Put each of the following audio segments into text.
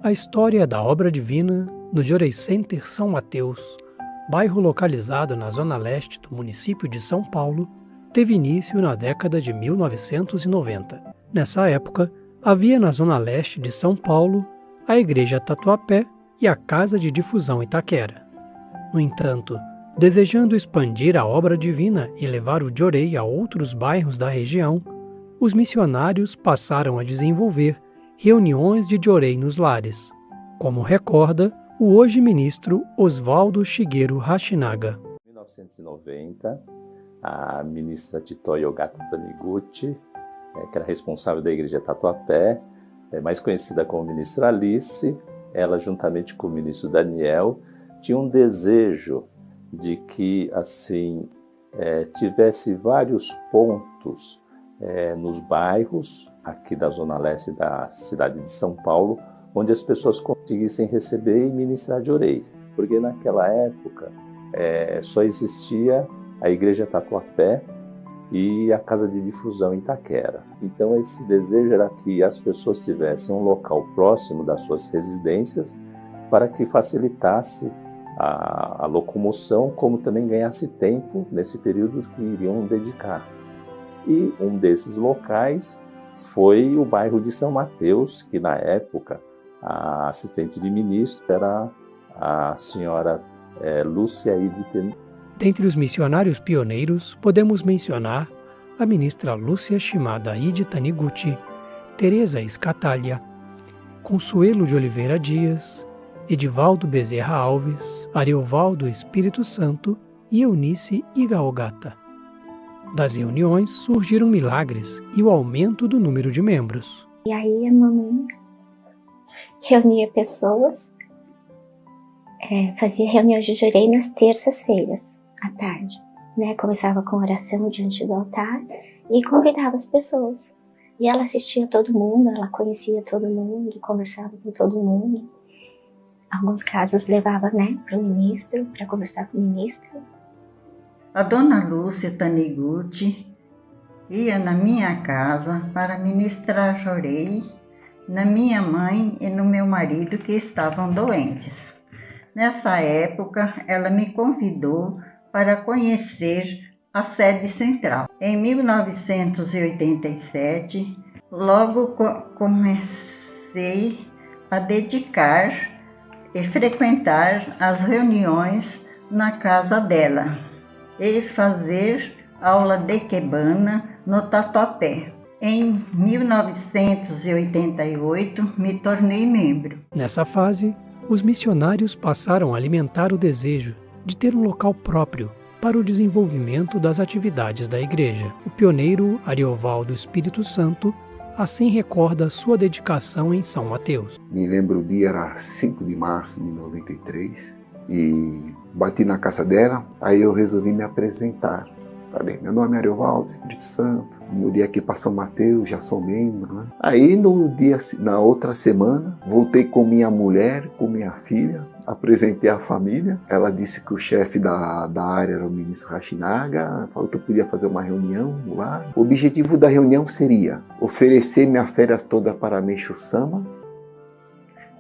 A história da obra divina no Jorei Center São Mateus, bairro localizado na zona leste do município de São Paulo, teve início na década de 1990. Nessa época, havia na zona leste de São Paulo a Igreja Tatuapé e a Casa de Difusão Itaquera. No entanto, desejando expandir a obra divina e levar o Jorei a outros bairros da região, os missionários passaram a desenvolver reuniões de Jorei nos lares, como recorda o hoje ministro Oswaldo Shigeru Hashinaga. Em 1990, a ministra Chitoe Ogata Taniguchi, que era responsável da Igreja Tatuapé, mais conhecida como ministra Alice, ela juntamente com o ministro Daniel, tinha um desejo de que assim tivesse vários pontos nos bairros aqui da zona leste da cidade de São Paulo, onde as pessoas conseguissem receber e ministrar Jorei, porque naquela época só existia a Igreja Tatuapé e a Casa de Difusão em Itaquera. Então esse desejo era que as pessoas tivessem um local próximo das suas residências para que facilitasse a locomoção, como também ganhasse tempo nesse período que iriam dedicar. E um desses locais foi o bairro de São Mateus, que na época a assistente de ministro era a senhora Lúcia Iditen. Dentre os missionários pioneiros, podemos mencionar a ministra Lúcia Shimada Ide Taniguchi, Teresa Escatalha, Consuelo de Oliveira Dias, Edivaldo Bezerra Alves, Ariovaldo Espírito Santo e Eunice Igaogata. Das reuniões surgiram milagres e o aumento do número de membros. E aí a mamãe reunia pessoas, fazia reuniões de Jorei nas terças-feiras, à tarde, Começava com oração diante do altar e convidava as pessoas. E ela assistia todo mundo, ela conhecia todo mundo, conversava com todo mundo. Alguns casos levava, para o ministro, para conversar com o ministro. A dona Lúcia Taniguchi ia na minha casa para ministrar Jorei na minha mãe e no meu marido que estavam doentes. Nessa época, ela me convidou para conhecer a sede central. Em 1987, logo comecei a dedicar e frequentar as reuniões na casa dela e fazer aula de Ikebana no Tatuapé. Em 1988, me tornei membro. Nessa fase, os missionários passaram a alimentar o desejo de ter um local próprio para o desenvolvimento das atividades da igreja. O pioneiro Ariovaldo Espírito Santo assim recorda sua dedicação em São Mateus. Me lembro, o dia era 5 de março de 93 e bati na casa dela, aí eu resolvi me apresentar. Falei, meu nome é Ariovaldo Espírito Santo, mudei aqui para São Mateus, já sou membro. Aí na outra semana, voltei com minha mulher, com minha filha, apresentei a família. Ela disse que o chefe da área era o ministro Hashinaga, falou que eu podia fazer uma reunião lá. O objetivo da reunião seria oferecer minha férias toda para Meishu Sama,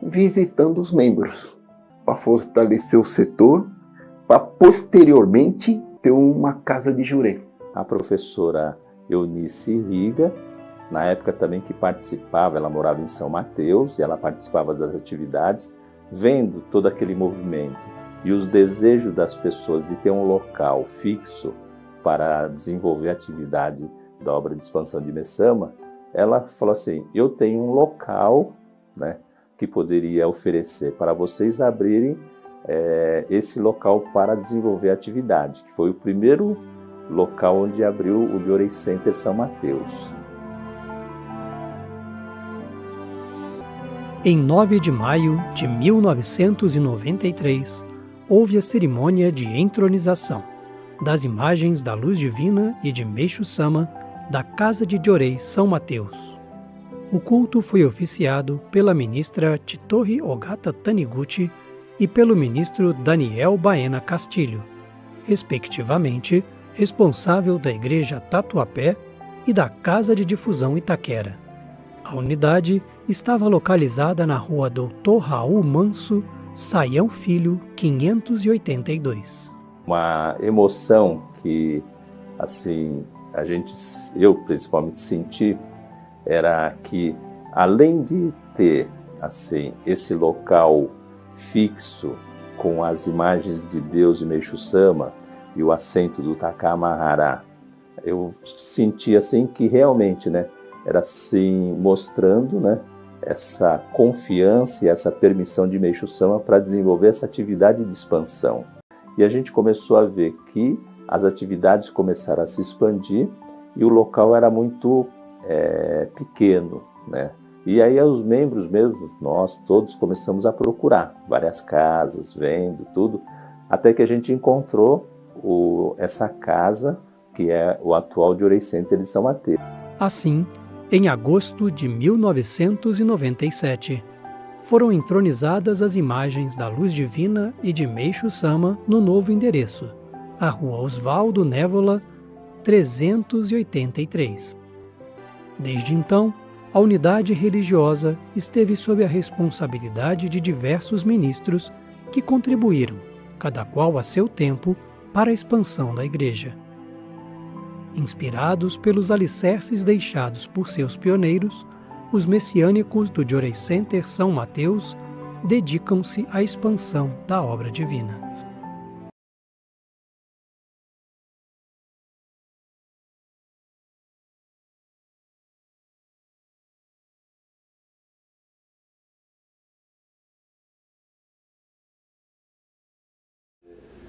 visitando os membros, para fortalecer o setor, para posteriormente ter uma casa de Jorei. A professora Eunice Riga, na época também que participava, ela morava em São Mateus e ela participava das atividades, vendo todo aquele movimento e os desejos das pessoas de ter um local fixo para desenvolver a atividade da obra de expansão de Messama, ela falou assim, eu tenho um local que poderia oferecer para vocês abrirem esse local para desenvolver a atividade, que foi o primeiro local onde abriu o Jorei Center São Mateus. Em 9 de maio de 1993, houve a cerimônia de entronização das imagens da Luz Divina e de Meishu Sama da Casa de Jorei São Mateus. O culto foi oficiado pela ministra Chitoe Ogata Taniguchi e pelo ministro Daniel Baena Castilho, respectivamente responsável da Igreja Tatuapé e da Casa de Difusão Itaquera. A unidade estava localizada na rua Doutor Raul Manso, Saião Filho, 582. Uma emoção que, assim, eu principalmente senti, era que, além de ter, assim, esse local fixo com as imagens de Deus de Meixo Sama e o assento do Taká Mahará, eu senti, assim, que realmente, né, era assim, mostrando, né, essa confiança e essa permissão de Meixo Sama para desenvolver essa atividade de expansão. E a gente começou a ver que as atividades começaram a se expandir e o local era muito pequeno, né? E aí os membros mesmos, nós todos começamos a procurar várias casas, vendo tudo, até que a gente encontrou essa casa que é o atual Jorei Center de São Mateus. Assim, em agosto de 1997, foram entronizadas as imagens da Luz Divina e de Meixo Sama no novo endereço, a Rua Osvaldo Névola, 383. Desde então, a unidade religiosa esteve sob a responsabilidade de diversos ministros que contribuíram, cada qual a seu tempo, para a expansão da Igreja. Inspirados pelos alicerces deixados por seus pioneiros, os messiânicos do Jorei Center São Mateus dedicam-se à expansão da obra divina.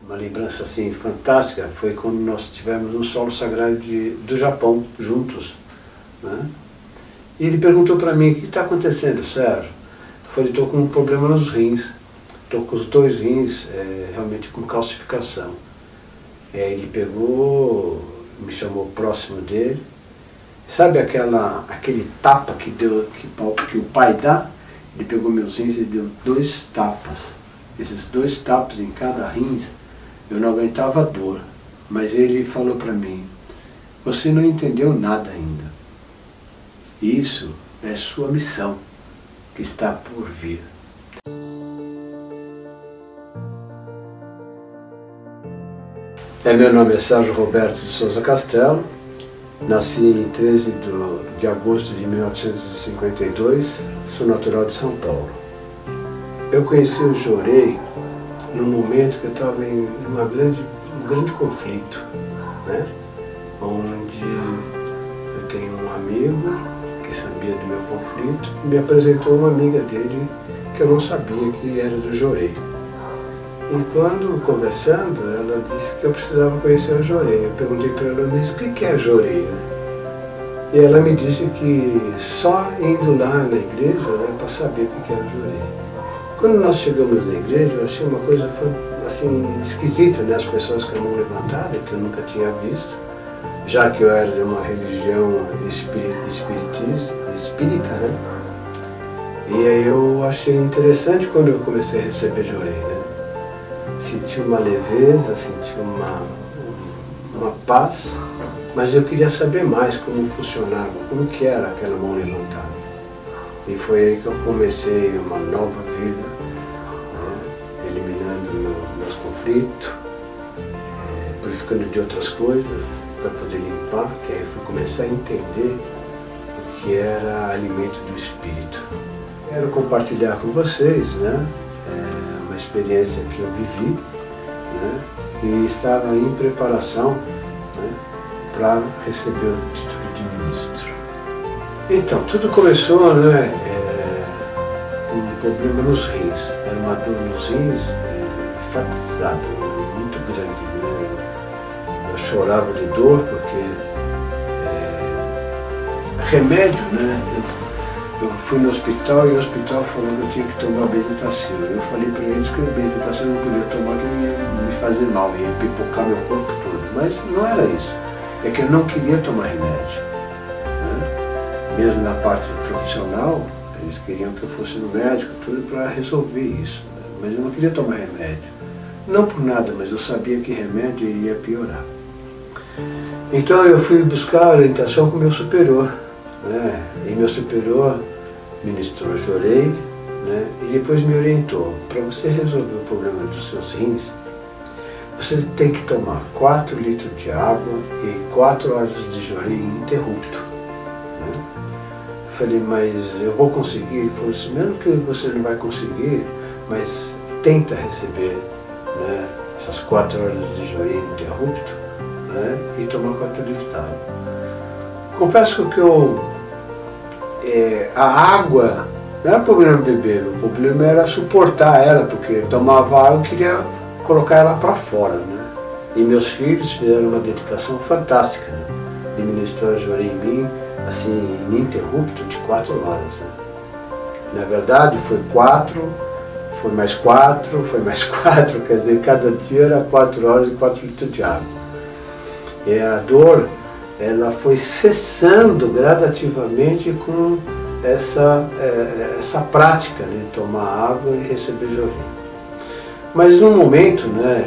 Uma lembrança assim fantástica foi quando nós estivemos no solo sagrado do Japão, juntos, né? E ele perguntou para mim: o que está acontecendo, Sérgio? Eu falei: estou com um problema nos rins, estou com os 2 rins realmente com calcificação. Ele pegou, me chamou próximo dele, sabe aquele tapa que o pai dá? Ele pegou meus rins e deu 2 tapas. Esses 2 tapas em cada rins, eu não aguentava a dor, mas ele falou para mim: você não entendeu nada ainda. Isso é sua missão, que está por vir. Meu nome é Sérgio Roberto de Souza Castelo, nasci em 13 de agosto de 1952, sou natural de São Paulo. Eu conheci o Jorei num momento que eu estava em um grande conflito, né? Onde eu tenho um amigo que sabia do meu conflito e me apresentou uma amiga dele que eu não sabia que era do Jorei. E quando conversando, ela disse que eu precisava conhecer o Jorei. Eu perguntei para ela: mas o que é Jorei, né? E ela me disse que só indo lá na igreja, né, para saber o que era o Jorei. Quando nós chegamos na igreja, eu achei uma coisa assim, esquisita, né? As pessoas com a mão levantada, que eu nunca tinha visto, já que eu era de uma religião espírita, né? E aí eu achei interessante quando eu comecei a receber Jorei, né? Senti uma leveza, senti uma paz, mas eu queria saber mais como funcionava, como que era aquela mão levantada. E foi aí que eu comecei uma nova vida, né? Eliminando meus conflitos, purificando de outras coisas para poder limpar, que aí eu fui começar a entender o que era alimento do espírito. Quero compartilhar com vocês, né, uma experiência que eu vivi, né, e estava em preparação, né, para receber o título de ministro. Então, tudo começou, né, com um problema nos rins. Era uma dor nos rins enfatizada, muito grande, né? Eu chorava de dor porque remédio, né? Eu fui no hospital e o hospital falou que eu tinha que tomar benzetacil. Eu falei para eles que o benzetacil eu não podia tomar, que ia me fazer mal, ia pipocar meu corpo todo. Mas não era isso. É que eu não queria tomar remédio, né? Mesmo na parte profissional, eles queriam que eu fosse no médico, tudo para resolver isso, né? Mas eu não queria tomar remédio. Não por nada, mas eu sabia que remédio ia piorar. Então eu fui buscar orientação com o meu superior, né? E meu superior ministrou Jorei, né? E depois me orientou: para você resolver o problema dos seus rins, você tem que tomar 4 litros de água e 4 horas de Jorei ininterrupto. Né? Eu falei: mas eu vou conseguir? Ele falou assim: mesmo que você não vai conseguir, mas tenta receber, né, essas 4 horas de Jorei ininterrupto, né, e tomar 4 litros de água. Confesso que a água não era problema de beber, o problema era suportar ela, porque eu tomava água e queria colocar ela para fora, né? E meus filhos fizeram uma dedicação fantástica, né, de ministrar Jorei em mim, assim, ininterrupto, de 4 horas. Né? Na verdade, foi 4, foi mais 4, foi mais 4, quer dizer, cada dia era 4 horas e 4 litros de água. E a dor, ela foi cessando gradativamente com essa prática de tomar água e receber Jorei. Mas num momento, né,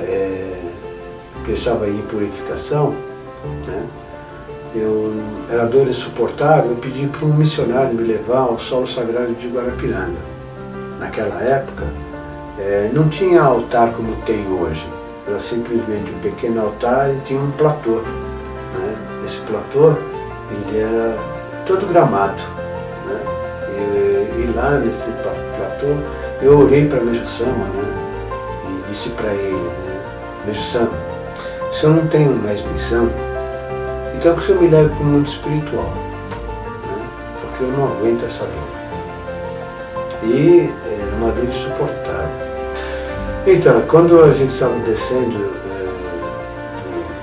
que eu estava em purificação, né, era dor insuportável, eu pedi para um missionário me levar ao solo sagrado de Guarapiranga. Naquela época, não tinha altar como tem hoje, era simplesmente um pequeno altar e tinha um platô. Né? Esse platô, ele era todo gramado. Né? E lá nesse platô, eu orei para Meixo-sama, né? E disse para ele, né? Meixo-sama, se eu não tenho mais missão, então que o senhor me leve para o mundo espiritual, né? Porque eu não aguento essa dor. E é uma dor insuportável. Então, quando a gente estava descendo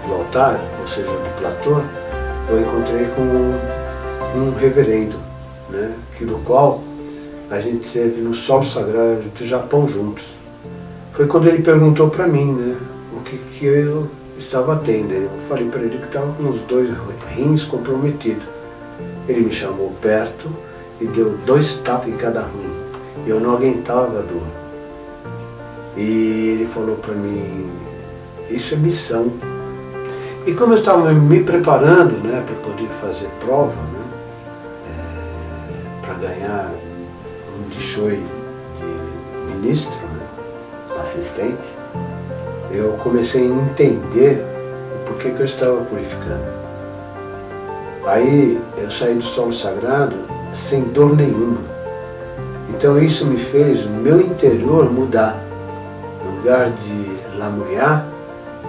do altar, ou seja, do platô, eu encontrei com um reverendo, né, do qual a gente esteve no solo sagrado do Japão juntos. Foi quando ele perguntou para mim, né, o que eu estava tendo. Eu falei para ele que estava com os 2 rins comprometidos. Ele me chamou perto e deu 2 tapas em cada rim. Eu não aguentava a dor. E ele falou para mim: isso é missão. E como eu estava me preparando, né, para poder fazer prova, né, para ganhar um Dishoi de ministro, né, assistente, eu comecei a entender o porquê que eu estava purificando. Aí eu saí do solo sagrado sem dor nenhuma. Então isso me fez o meu interior mudar. No lugar de lamuriar,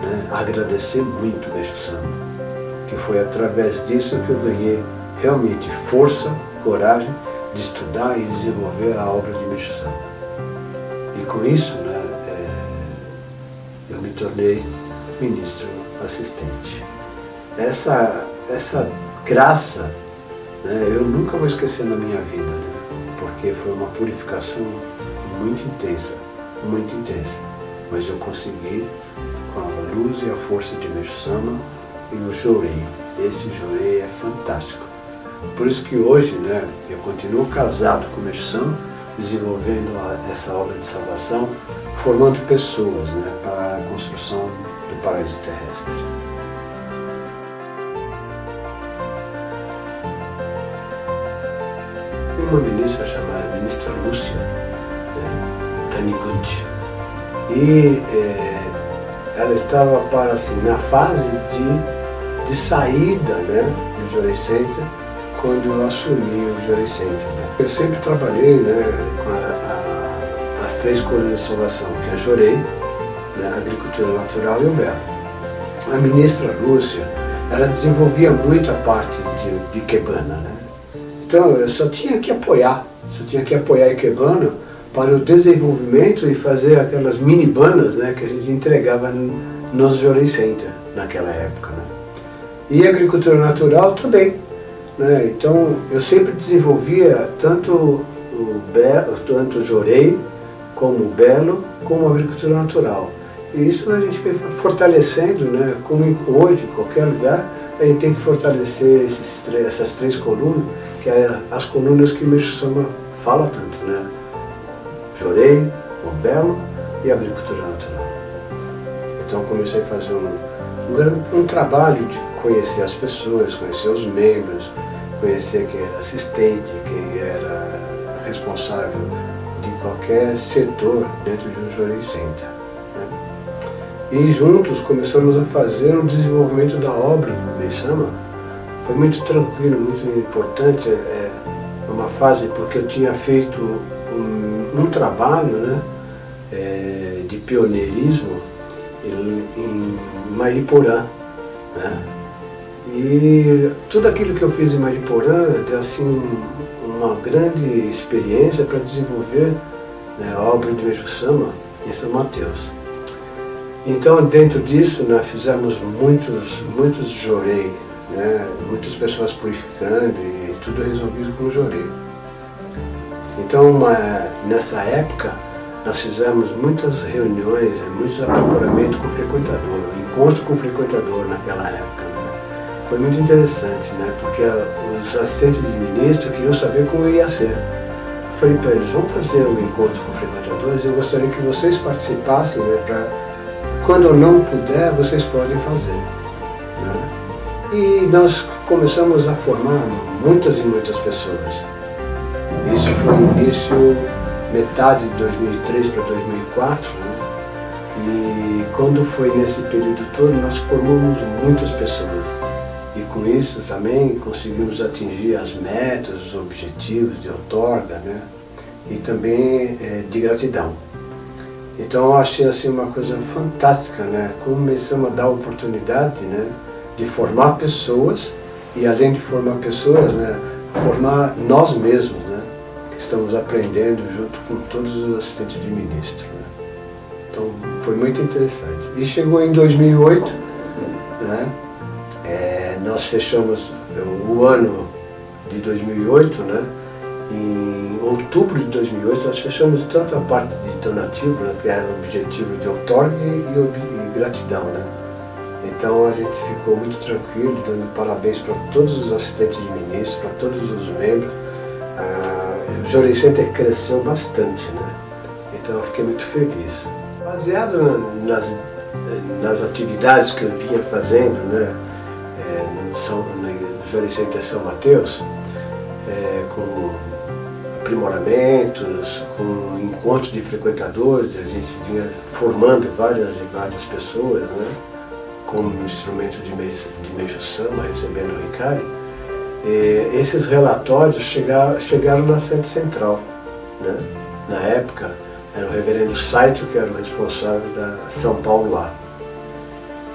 né, agradecer muito Meixo-sama, que foi através disso que eu ganhei realmente força, coragem de estudar e desenvolver a obra de Meixo-sama. E com isso, né, eu me tornei ministro assistente. Essa graça, né, eu nunca vou esquecer na minha vida, né, porque foi uma purificação muito intensa, muito intensa. Mas eu consegui com a luz e a força de Meixo-sama e o Jorei. Esse Jorei é fantástico. Por isso que hoje, né, eu continuo casado com Meixo-sama, desenvolvendo essa obra de salvação, formando pessoas, né, para a construção do paraíso terrestre. Tem uma ministra chamada Ministra Lúcia, né, Taniguchi, e ela estava para, assim, na fase de saída, né, do Jorei Center, quando eu assumi o Jorei Center. Né. Eu sempre trabalhei, né, com as 3 colunas de salvação, que é a Jorei, né, a agricultura natural e o belo. A ministra Lúcia, ela desenvolvia muito a parte de Ikebana, né. Então eu só tinha que apoiar a Ikebana para o desenvolvimento e fazer aquelas mini banas, né, que a gente entregava nos Jorei Center naquela época. Né. E a agricultura natural também. Né. Então eu sempre desenvolvia tanto o Jorei, como o Belo, como a agricultura natural. E isso a gente vem fortalecendo, né, como hoje, em qualquer lugar, a gente tem que fortalecer essas 3 colunas, que é as colunas que Meixo-sama fala tanto, né? Jorei, o Belo e a agricultura natural. Então comecei a fazer um trabalho de conhecer as pessoas, conhecer os membros, conhecer quem era assistente, quem era responsável de qualquer setor dentro de um Jorei Center, né? E juntos começamos a fazer um desenvolvimento da obra do Meisama. Foi muito tranquilo, muito importante, uma fase porque eu tinha feito um trabalho, né, de pioneirismo em Mariporã, né? E tudo aquilo que eu fiz em Mariporã deu assim uma grande experiência para desenvolver, né, a obra de Meixo Sama em São Mateus. Então, dentro disso, nós fizemos muitos jorei, né, muitas pessoas purificando e tudo resolvido com jorei. Então, nessa época, nós fizemos muitas reuniões, muitos aprimoramentos com o frequentador, encontro com o frequentador naquela época, né? Foi muito interessante, né? Porque os assistentes de ministro queriam saber como ia ser. Eu falei para eles, vamos fazer um encontro com frequentadores, eu gostaria que vocês participassem, né? Para quando eu não puder, vocês podem fazer, né? E nós começamos a formar muitas e muitas pessoas. Isso foi início, metade de 2003 para 2004, né? E quando foi nesse período todo, nós formamos muitas pessoas. E com isso também conseguimos atingir as metas, os objetivos de outorga, né? E também de gratidão. Então eu achei assim uma coisa fantástica, né? Começamos a dar a oportunidade, né, de formar pessoas e além de formar pessoas, né, formar nós mesmos, né, que estamos aprendendo junto com todos os assistentes de ministro, né? Então foi muito interessante. E chegou em 2008, né, nós fechamos o ano de 2008, né, em outubro de 2008 nós fechamos tanto a parte de donativo, né, que era o objetivo de outorga e gratidão, né? Então a gente ficou muito tranquilo, dando parabéns para todos os assistentes de ministro, para todos os membros. O Jorei Center cresceu bastante, né? Então eu fiquei muito feliz. Baseado nas atividades que eu vinha fazendo, né, no Jorei Center São Mateus, com aprimoramentos, com encontros de frequentadores, a gente vinha formando várias e várias pessoas, né, como instrumento de Meixo Sama, recebendo o Hikari. Esses relatórios chegaram na sede central, né? Na época era o reverendo Saito que era o responsável da São Paulo lá.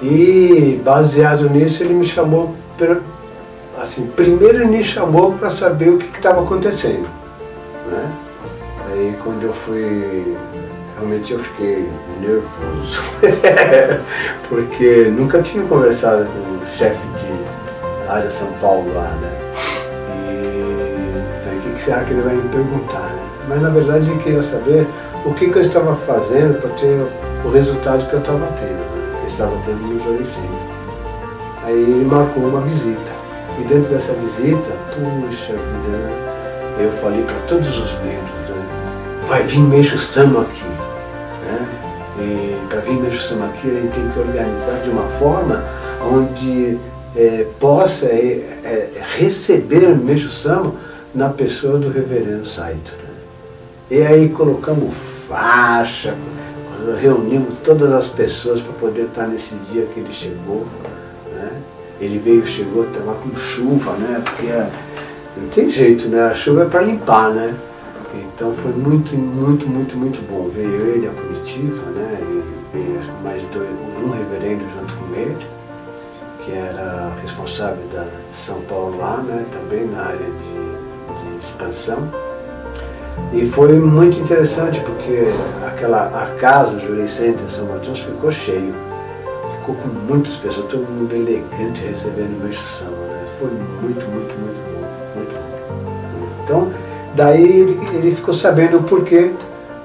E baseado nisso ele me chamou, assim, primeiro ele me chamou para saber o que estava acontecendo, né? Aí quando eu fui, realmente eu fiquei nervoso, porque nunca tinha conversado com o chefe de área São Paulo lá, né? E falei, o que será que ele vai me perguntar, né? Mas na verdade ele queria saber o que eu estava fazendo para ter o resultado que eu estava tendo, né? Que eu estava tendo no Jorei Center. Aí ele marcou uma visita. E dentro dessa visita, puxa vida, né? Eu falei para todos os membros, né? Vai vir Meixo Sama aqui, né? E para vir Meixo Sama aqui a gente tem que organizar de uma forma onde possa receber Meixo Sama na pessoa do reverendo Saito, né? E aí colocamos faixa, reunimos todas as pessoas para poder estar nesse dia que ele chegou, né? Ele chegou, estava com chuva, né? Porque não tem jeito, né? A chuva é para limpar, né? Então foi muito bom. Veio ele, a comitiva, né? E veio mais um reverendo junto com ele, que era responsável da São Paulo lá, né? Também na área de expansão. E foi muito interessante porque a casa, o Jorei Center São Mateus, ficou cheio. Ficou com muitas pessoas, todo mundo elegante recebendo o Meixo Sama, né? Foi muito bom, muito bom. Então, daí ele ficou sabendo o porquê,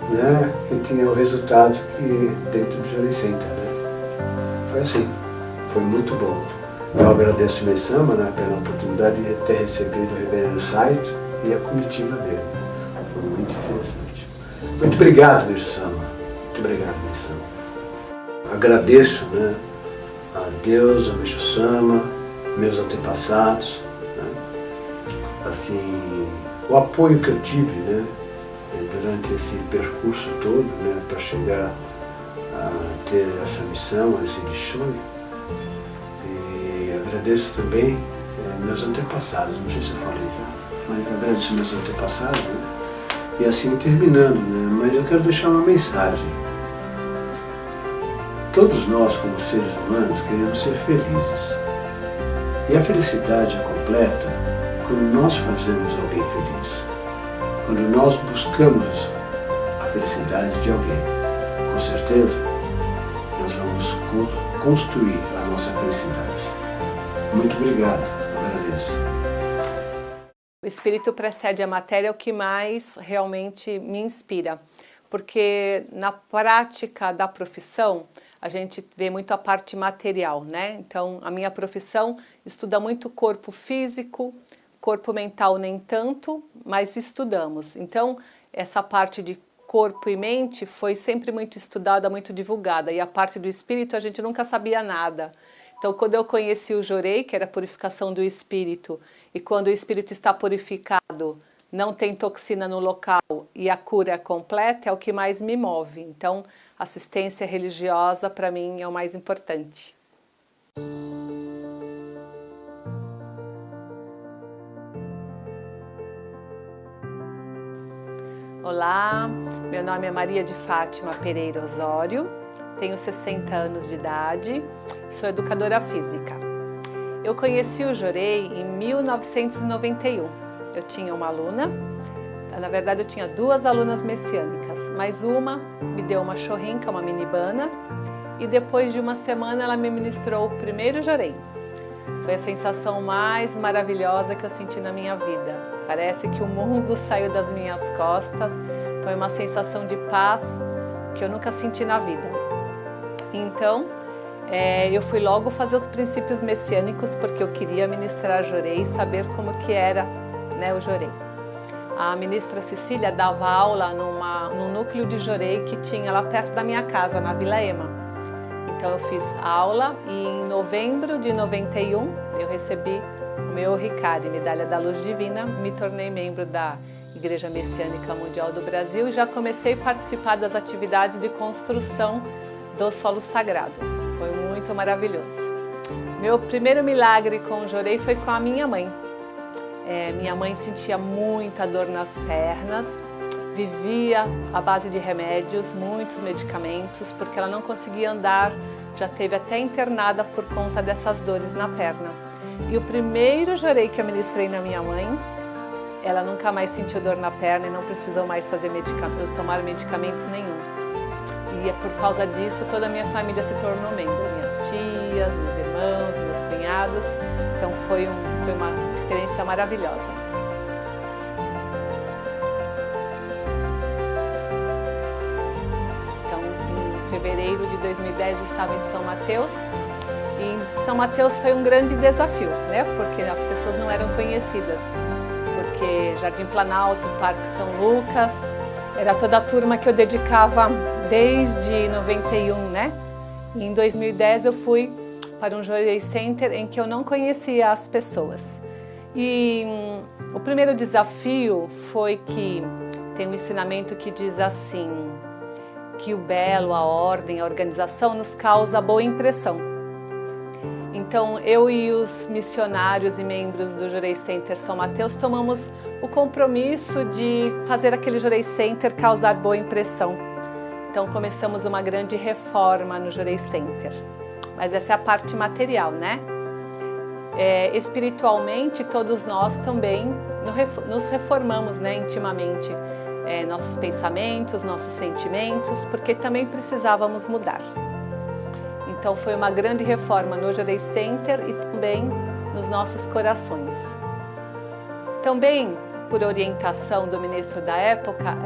né, que tinha o resultado que dentro do Jorei Center, né? Foi assim, foi muito bom. Eu agradeço o Meixo Sama, né, pela oportunidade de ter recebido o reverendo Saito e a comitiva dele. Foi muito interessante. Muito obrigado, Meixo Sama. Muito obrigado, Meixo Sama. Agradeço, né, a Deus, a Meixo Sama, meus antepassados, né? Assim, o apoio que eu tive, né, durante esse percurso todo, né, para chegar a ter essa missão, esse lixões. E agradeço também meus antepassados, não sei se eu falei já, mas agradeço meus antepassados, né? E assim terminando, né? Mas eu quero deixar uma mensagem. Todos nós, como seres humanos, queremos ser felizes. E a felicidade é completa quando nós fazemos alguém feliz. Quando nós buscamos a felicidade de alguém. Com certeza, nós vamos construir a nossa felicidade. Muito obrigado, agradeço. O espírito precede a matéria, é o que mais realmente me inspira, porque na prática da profissão a gente vê muito a parte material, né? Então a minha profissão estuda muito o corpo físico, corpo mental nem tanto, mas estudamos. Então essa parte de corpo e mente foi sempre muito estudada, muito divulgada, e a parte do espírito a gente nunca sabia nada. Então, quando eu conheci o Jorei, que era a purificação do espírito, e quando o espírito está purificado, não tem toxina no local e a cura é completa, é o que mais me move. Então, assistência religiosa, para mim, é o mais importante. Olá, meu nome é Maria de Fátima Pereira Osório, tenho 60 anos de idade, sou educadora física. Eu conheci o Jorei em 1991. Eu tinha uma aluna, na verdade eu tinha 2 alunas messiânicas, mas uma me deu uma chorrinca, uma minibana, e depois de uma semana ela me ministrou o primeiro Jorei. Foi a sensação mais maravilhosa que eu senti na minha vida. Parece que o mundo saiu das minhas costas, foi uma sensação de paz que eu nunca senti na vida. Então, eu fui logo fazer os princípios messiânicos, porque eu queria ministrar Jorei e saber como que era, né, o Jorei. A ministra Cecília dava aula num núcleo de Jorei que tinha lá perto da minha casa, na Vila Ema. Então eu fiz aula e em novembro de 91 eu recebi o meu Ricari, Medalha da Luz Divina, me tornei membro da Igreja Messiânica Mundial do Brasil e já comecei a participar das atividades de construção do solo sagrado. Foi muito maravilhoso. Meu primeiro milagre com o Jorei foi com a minha mãe. Minha mãe sentia muita dor nas pernas, vivia à base de remédios, muitos medicamentos, porque ela não conseguia andar, já teve até internada por conta dessas dores na perna. E o primeiro Jorei que eu ministrei na minha mãe, ela nunca mais sentiu dor na perna e não precisou mais tomar medicamentos nenhum. E é por causa disso toda a minha família se tornou membro, minhas tias, meus irmãos, meus cunhados. Então foi uma experiência maravilhosa. Então em fevereiro de 2010 estava em São Mateus. E em São Mateus foi um grande desafio, né? Porque as pessoas não eram conhecidas. Porque Jardim Planalto, Parque São Lucas, era toda a turma que eu dedicava desde 91, né? E em 2010 eu fui para um Jorei Center em que eu não conhecia as pessoas. E o primeiro desafio foi que tem um ensinamento que diz assim, que o belo, a ordem, a organização nos causa boa impressão. Então eu e os missionários e membros do Jorei Center São Mateus tomamos o compromisso de fazer aquele Jorei Center causar boa impressão. Então começamos uma grande reforma no Jorei Center. Mas essa é a parte material, né? Espiritualmente, todos nós também nos reformamos, né, intimamente. Nossos pensamentos, nossos sentimentos, porque também precisávamos mudar. Então foi uma grande reforma no Jorei Center e também nos nossos corações. Também, por orientação do ministro da época,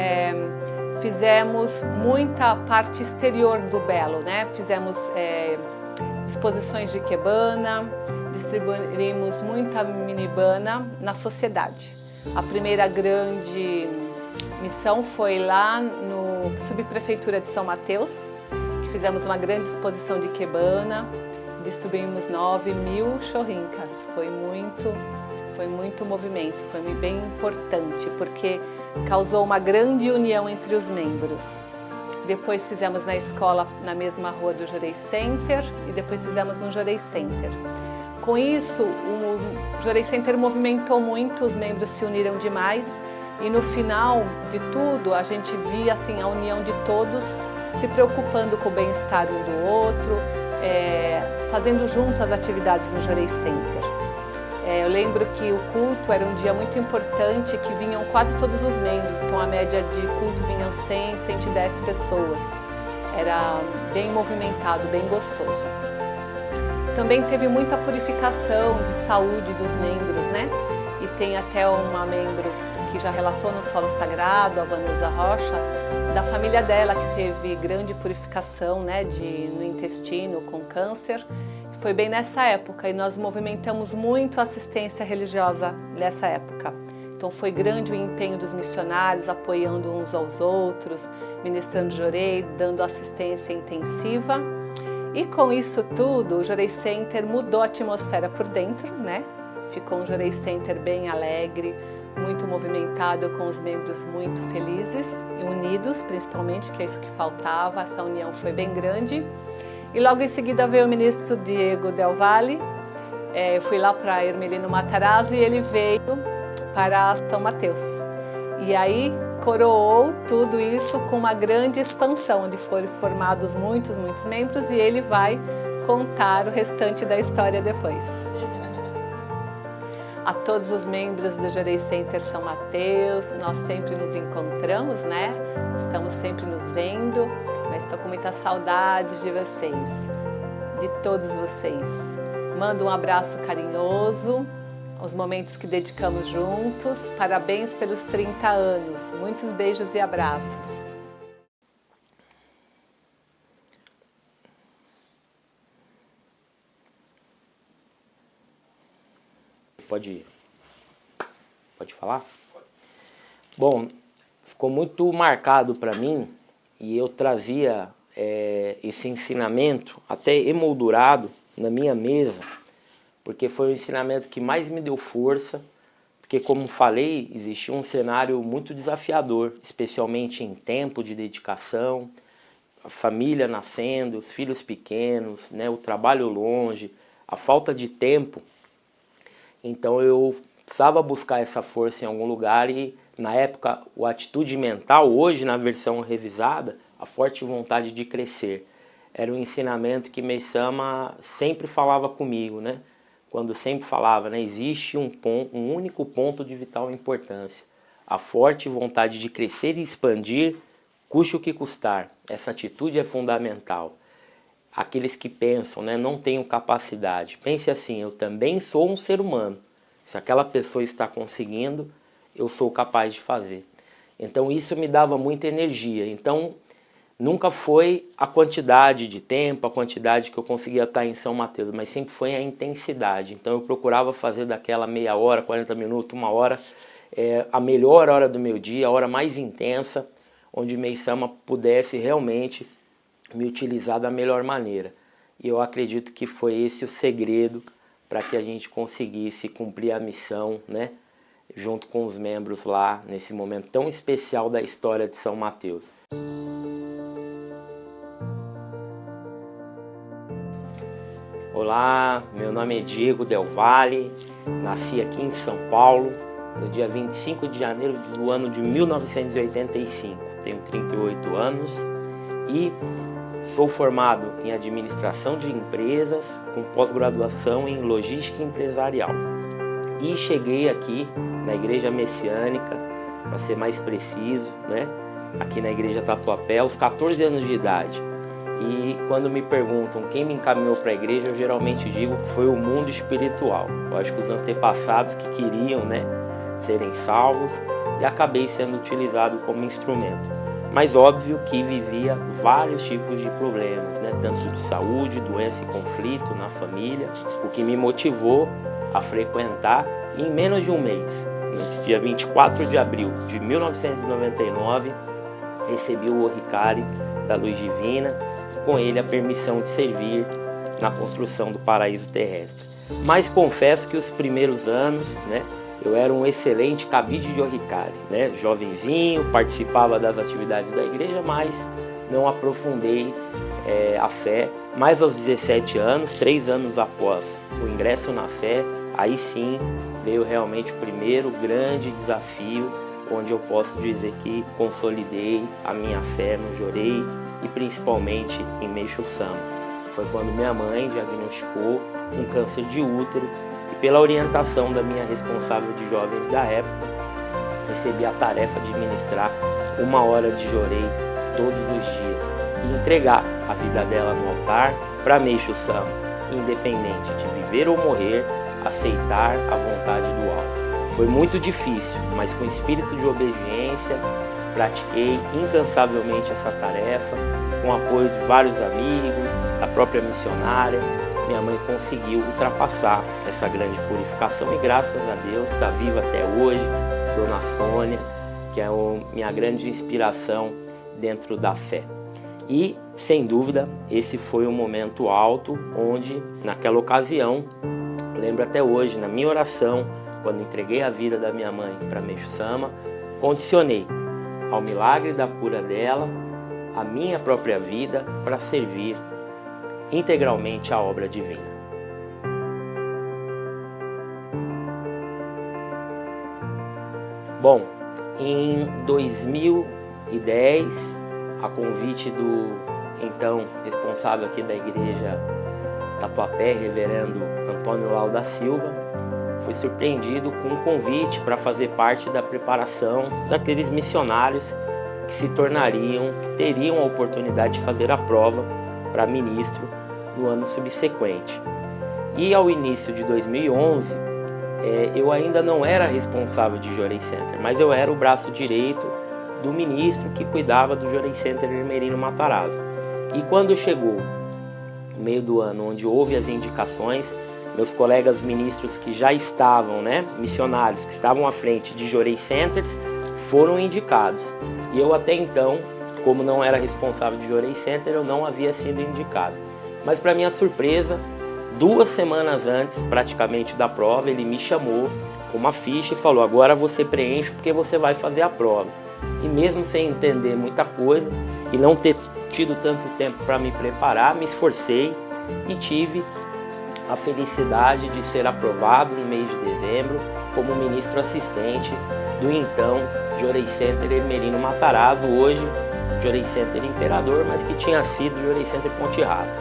fizemos muita parte exterior do Belo, né? Fizemos exposições de Ikebana, distribuímos muita minibana na sociedade. A primeira grande missão foi lá no subprefeitura de São Mateus, que fizemos uma grande exposição de Ikebana, distribuímos 9.000 chorrincas. Foi muito movimento, foi bem importante, porque causou uma grande união entre os membros. Depois fizemos na escola, na mesma rua do Jorei Center, e depois fizemos no Jorei Center. Com isso, o Jorei Center movimentou muito, os membros se uniram demais, e no final de tudo, a gente via assim, a união de todos, se preocupando com o bem-estar um do outro, fazendo junto as atividades no Jorei Center. Eu lembro que o culto era um dia muito importante, que vinham quase todos os membros, então a média de culto vinham 100, 110 pessoas. Era bem movimentado, bem gostoso. Também teve muita purificação de saúde dos membros, né? E tem até uma membro que já relatou no Solo Sagrado, a Vanusa Rocha, da família dela que teve grande purificação, né, no intestino com câncer. Foi bem nessa época e nós movimentamos muito a assistência religiosa nessa época. Então foi grande o empenho dos missionários, apoiando uns aos outros, ministrando Jorei, dando assistência intensiva. E com isso tudo, o Jorei Center mudou a atmosfera por dentro, né? Ficou um Jorei Center bem alegre, muito movimentado, com os membros muito felizes e unidos, principalmente, que é isso que faltava. Essa união foi bem grande. E logo em seguida veio o ministro Diego Del Valle. Eu fui lá para Hermelino Matarazzo e ele veio para São Mateus. E aí coroou tudo isso com uma grande expansão, onde foram formados muitos membros, e ele vai contar o restante da história depois. A todos os membros do Jorei Center São Mateus, nós sempre nos encontramos, né? Estamos sempre nos vendo, mas estou com muita saudade de vocês, de todos vocês. Mando um abraço carinhoso, os momentos que dedicamos juntos. Parabéns pelos 30 anos. Muitos beijos e abraços. Pode falar? Bom, ficou muito marcado para mim e eu trazia esse ensinamento até emoldurado na minha mesa, porque foi o ensinamento que mais me deu força, porque, como falei, existia um cenário muito desafiador, especialmente em tempo de dedicação, a família nascendo, os filhos pequenos, né, o trabalho longe, a falta de tempo. Então eu precisava buscar essa força em algum lugar e, na época, a atitude mental, hoje na versão revisada, a forte vontade de crescer. Era um ensinamento que Meisama sempre falava comigo, né? Quando sempre falava, né? Existe um único ponto de vital importância. A forte vontade de crescer e expandir, custe o que custar. Essa atitude é fundamental. Aqueles que pensam, né, não tenho capacidade. Pense assim, eu também sou um ser humano. Se aquela pessoa está conseguindo, eu sou capaz de fazer. Então isso me dava muita energia. Então nunca foi a quantidade de tempo, a quantidade que eu conseguia estar em São Mateus, mas sempre foi a intensidade. Então eu procurava fazer daquela meia hora, 40 minutos, uma hora, a melhor hora do meu dia, a hora mais intensa, onde Meisama pudesse realmente me utilizar da melhor maneira. E eu acredito que foi esse o segredo para que a gente conseguisse cumprir a missão, né, junto com os membros lá, nesse momento tão especial da história de São Mateus. Olá, meu nome é Diego Del Valle, nasci aqui em São Paulo, no dia 25 de janeiro do ano de 1985. Tenho 38 anos e sou formado em administração de empresas, com pós-graduação em logística empresarial. E cheguei aqui na Igreja Messiânica, para ser mais preciso, né? Aqui na Igreja Tatuapé, aos 14 anos de idade. E quando me perguntam quem me encaminhou para a igreja, eu geralmente digo que foi o mundo espiritual. Eu acho que os antepassados que queriam, né, serem salvos, e acabei sendo utilizado como instrumento. Mas óbvio que vivia vários tipos de problemas, né? Tanto de saúde, doença e conflito na família, o que me motivou a frequentar. E em menos de um mês, no dia 24 de abril de 1999, recebi o Oricari da Luz Divina, com ele a permissão de servir na construção do paraíso terrestre. Mas confesso que os primeiros anos, né, eu era um excelente cabide de orricário, né, jovenzinho, participava das atividades da igreja, mas não aprofundei a fé. Mas aos 17 anos, 3 anos após o ingresso na fé, aí sim veio realmente o primeiro grande desafio, onde eu posso dizer que consolidei a minha fé no Jorei e principalmente em Meixo Sama. Foi quando minha mãe diagnosticou um câncer de útero e, pela orientação da minha responsável de jovens da época, recebi a tarefa de ministrar 1 hora de Jorei todos os dias e entregar a vida dela no altar para Meixo Sama, independente de viver ou morrer, aceitar a vontade do alto. Foi muito difícil, mas com espírito de obediência, pratiquei incansavelmente essa tarefa e com o apoio de vários amigos, da própria missionária, minha mãe conseguiu ultrapassar essa grande purificação e graças a Deus está viva até hoje, Dona Sônia, que é minha grande inspiração dentro da fé. E, sem dúvida, esse foi um momento alto onde, naquela ocasião, lembro até hoje, na minha oração, quando entreguei a vida da minha mãe para Meixo Sama, condicionei ao milagre da cura dela, a minha própria vida para servir integralmente a obra divina. Bom, em 2010, a convite do então responsável aqui da igreja Tatuapé, reverendo Antônio Lau da Silva, fui surpreendido com um convite para fazer parte da preparação daqueles missionários que teriam a oportunidade de fazer a prova para ministro no ano subsequente. E ao início de 2011, eu ainda não era responsável de Jorei Center, mas eu era o braço direito do ministro que cuidava do Jorei Center Ermelino Matarazzo. E quando chegou no meio do ano, onde houve as indicações, meus colegas ministros que já estavam, missionários que estavam à frente de Jorei Centers, foram indicados. E eu até então, como não era responsável de Jorei Center, eu não havia sido indicado. Mas para minha surpresa, 2 semanas antes, praticamente da prova, ele me chamou com uma ficha e falou: agora você preenche porque você vai fazer a prova. E mesmo sem entender muita coisa e não ter tido tanto tempo para me preparar, me esforcei e tive a felicidade de ser aprovado no mês de dezembro como ministro assistente do então Jorei Center Ermelino Matarazzo, hoje Jorei Center Imperador, mas que tinha sido Jorei Center Ponte Rasa.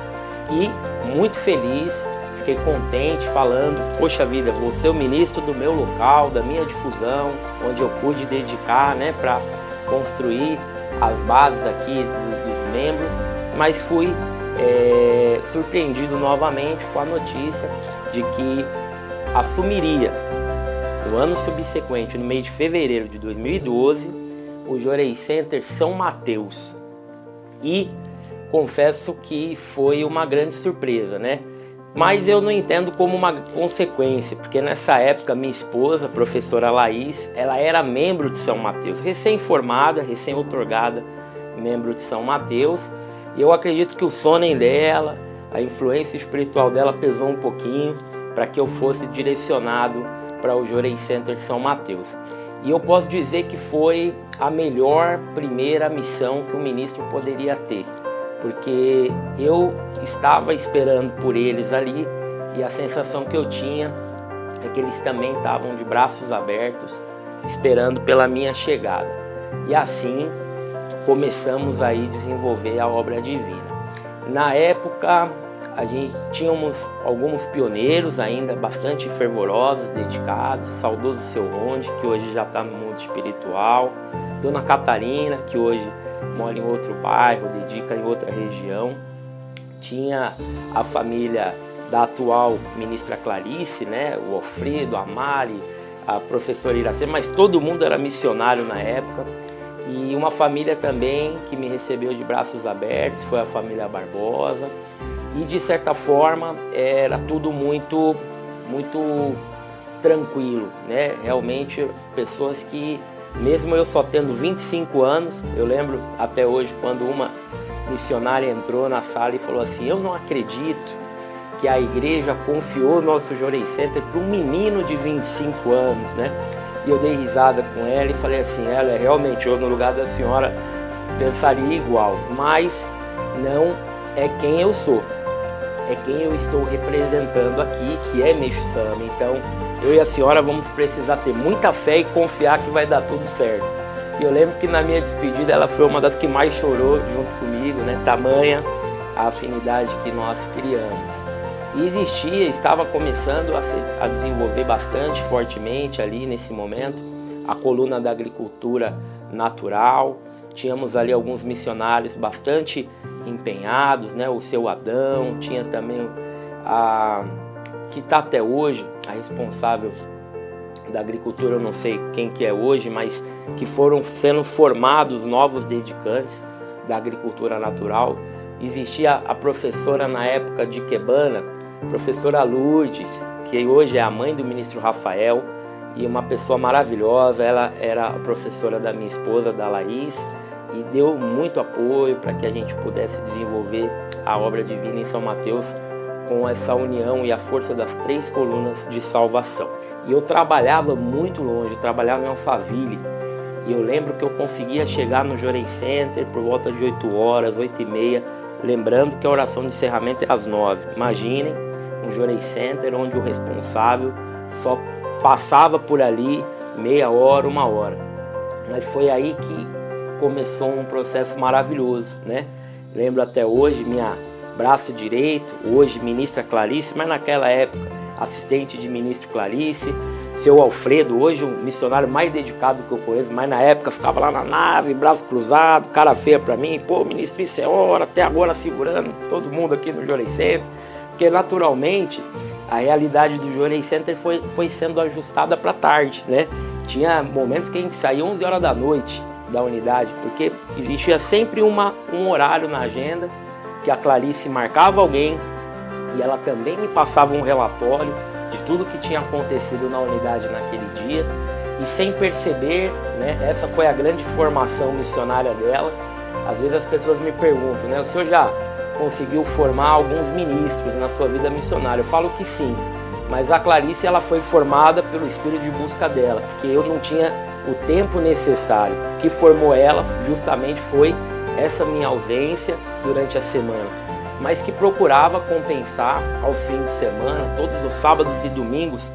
E muito feliz, fiquei contente falando, poxa vida, vou ser o ministro do meu local, da minha difusão, onde eu pude dedicar para construir as bases aqui dos membros, mas fui surpreendido novamente com a notícia de que assumiria no ano subsequente, no mês de fevereiro de 2012, o Jorei Center São Mateus. E confesso que foi uma grande surpresa, Mas eu não entendo como uma consequência, porque nessa época minha esposa, a professora Laís, ela era membro de São Mateus, recém-formada, recém-outorgada membro de São Mateus, e eu acredito que o sonem dela, a influência espiritual dela pesou um pouquinho para que eu fosse direcionado para o Jorei Center São Mateus. E eu posso dizer que foi a melhor primeira missão que o ministro poderia ter, porque eu estava esperando por eles ali e a sensação que eu tinha é que eles também estavam de braços abertos, esperando pela minha chegada. E assim começamos aí a desenvolver a obra divina. Na época, a gente tínhamos alguns pioneiros ainda bastante fervorosos, dedicados, saudoso Seu Ronde, que hoje já está no mundo espiritual, Dona Catarina, que hoje mora em outro bairro, dedica em outra região. Tinha a família da atual ministra Clarice, o Alfredo, a Mari, a professora Iracema, mas todo mundo era missionário na época. E uma família também que me recebeu de braços abertos foi a família Barbosa. E de certa forma era tudo muito tranquilo, Realmente pessoas que, mesmo eu só tendo 25 anos, eu lembro até hoje quando uma missionária entrou na sala e falou assim: eu não acredito que a igreja confiou o nosso Jorei Center para um menino de 25 anos, né? E eu dei risada com ela e falei assim, ela realmente, eu no lugar da senhora pensaria igual, mas não é quem eu sou, é quem eu estou representando aqui, que é Meixo Sama. Então, eu e a senhora vamos precisar ter muita fé e confiar que vai dar tudo certo. E eu lembro que na minha despedida ela foi uma das que mais chorou junto comigo, né? Tamanha a afinidade que nós criamos. E estava começando a desenvolver bastante fortemente ali nesse momento a coluna da agricultura natural. Tínhamos ali alguns missionários bastante empenhados, né? O seu Adão, tinha também que está até hoje, a responsável da agricultura, eu não sei quem que é hoje, mas que foram sendo formados novos dedicantes da agricultura natural. Existia a professora na época de Quebana, professora Lourdes, que hoje é a mãe do ministro Rafael, e uma pessoa maravilhosa. Ela era a professora da minha esposa, da Laís, e deu muito apoio para que a gente pudesse desenvolver a obra divina em São Mateus com essa união e a força das 3 colunas de salvação. E eu trabalhava muito longe, eu trabalhava em Alphaville, e eu lembro que eu conseguia chegar no Jorei Center por volta de 8 horas, 8h30, lembrando que a oração de encerramento é às 9. Imaginem um Jorei Center onde o responsável só passava por ali meia hora, 1 hora. Mas foi aí que começou um processo maravilhoso, né? Lembro até hoje, minha braço direito, hoje ministra Clarice, mas naquela época assistente de ministro Clarice, seu Alfredo, hoje o missionário mais dedicado que eu conheço, mas na época ficava lá na nave, braço cruzado, cara feia pra mim, pô, ministro, isso é hora, até agora segurando todo mundo aqui no Jorei Center, porque naturalmente a realidade do Jorei Center foi sendo ajustada para tarde, né? Tinha momentos que a gente saía 11 horas da noite da unidade, porque existia sempre um horário na agenda que a Clarice marcava alguém e ela também me passava um relatório de tudo que tinha acontecido na unidade naquele dia, e sem perceber, né, essa foi a grande formação missionária dela. Às vezes as pessoas me perguntam, né, o senhor já conseguiu formar alguns ministros na sua vida missionária? Eu falo que sim, mas a Clarice ela foi formada pelo espírito de busca dela, porque eu não tinha o tempo necessário. O que formou ela justamente foi essa minha ausência durante a semana, mas que procurava compensar aos fins de semana. Todos os sábados e domingos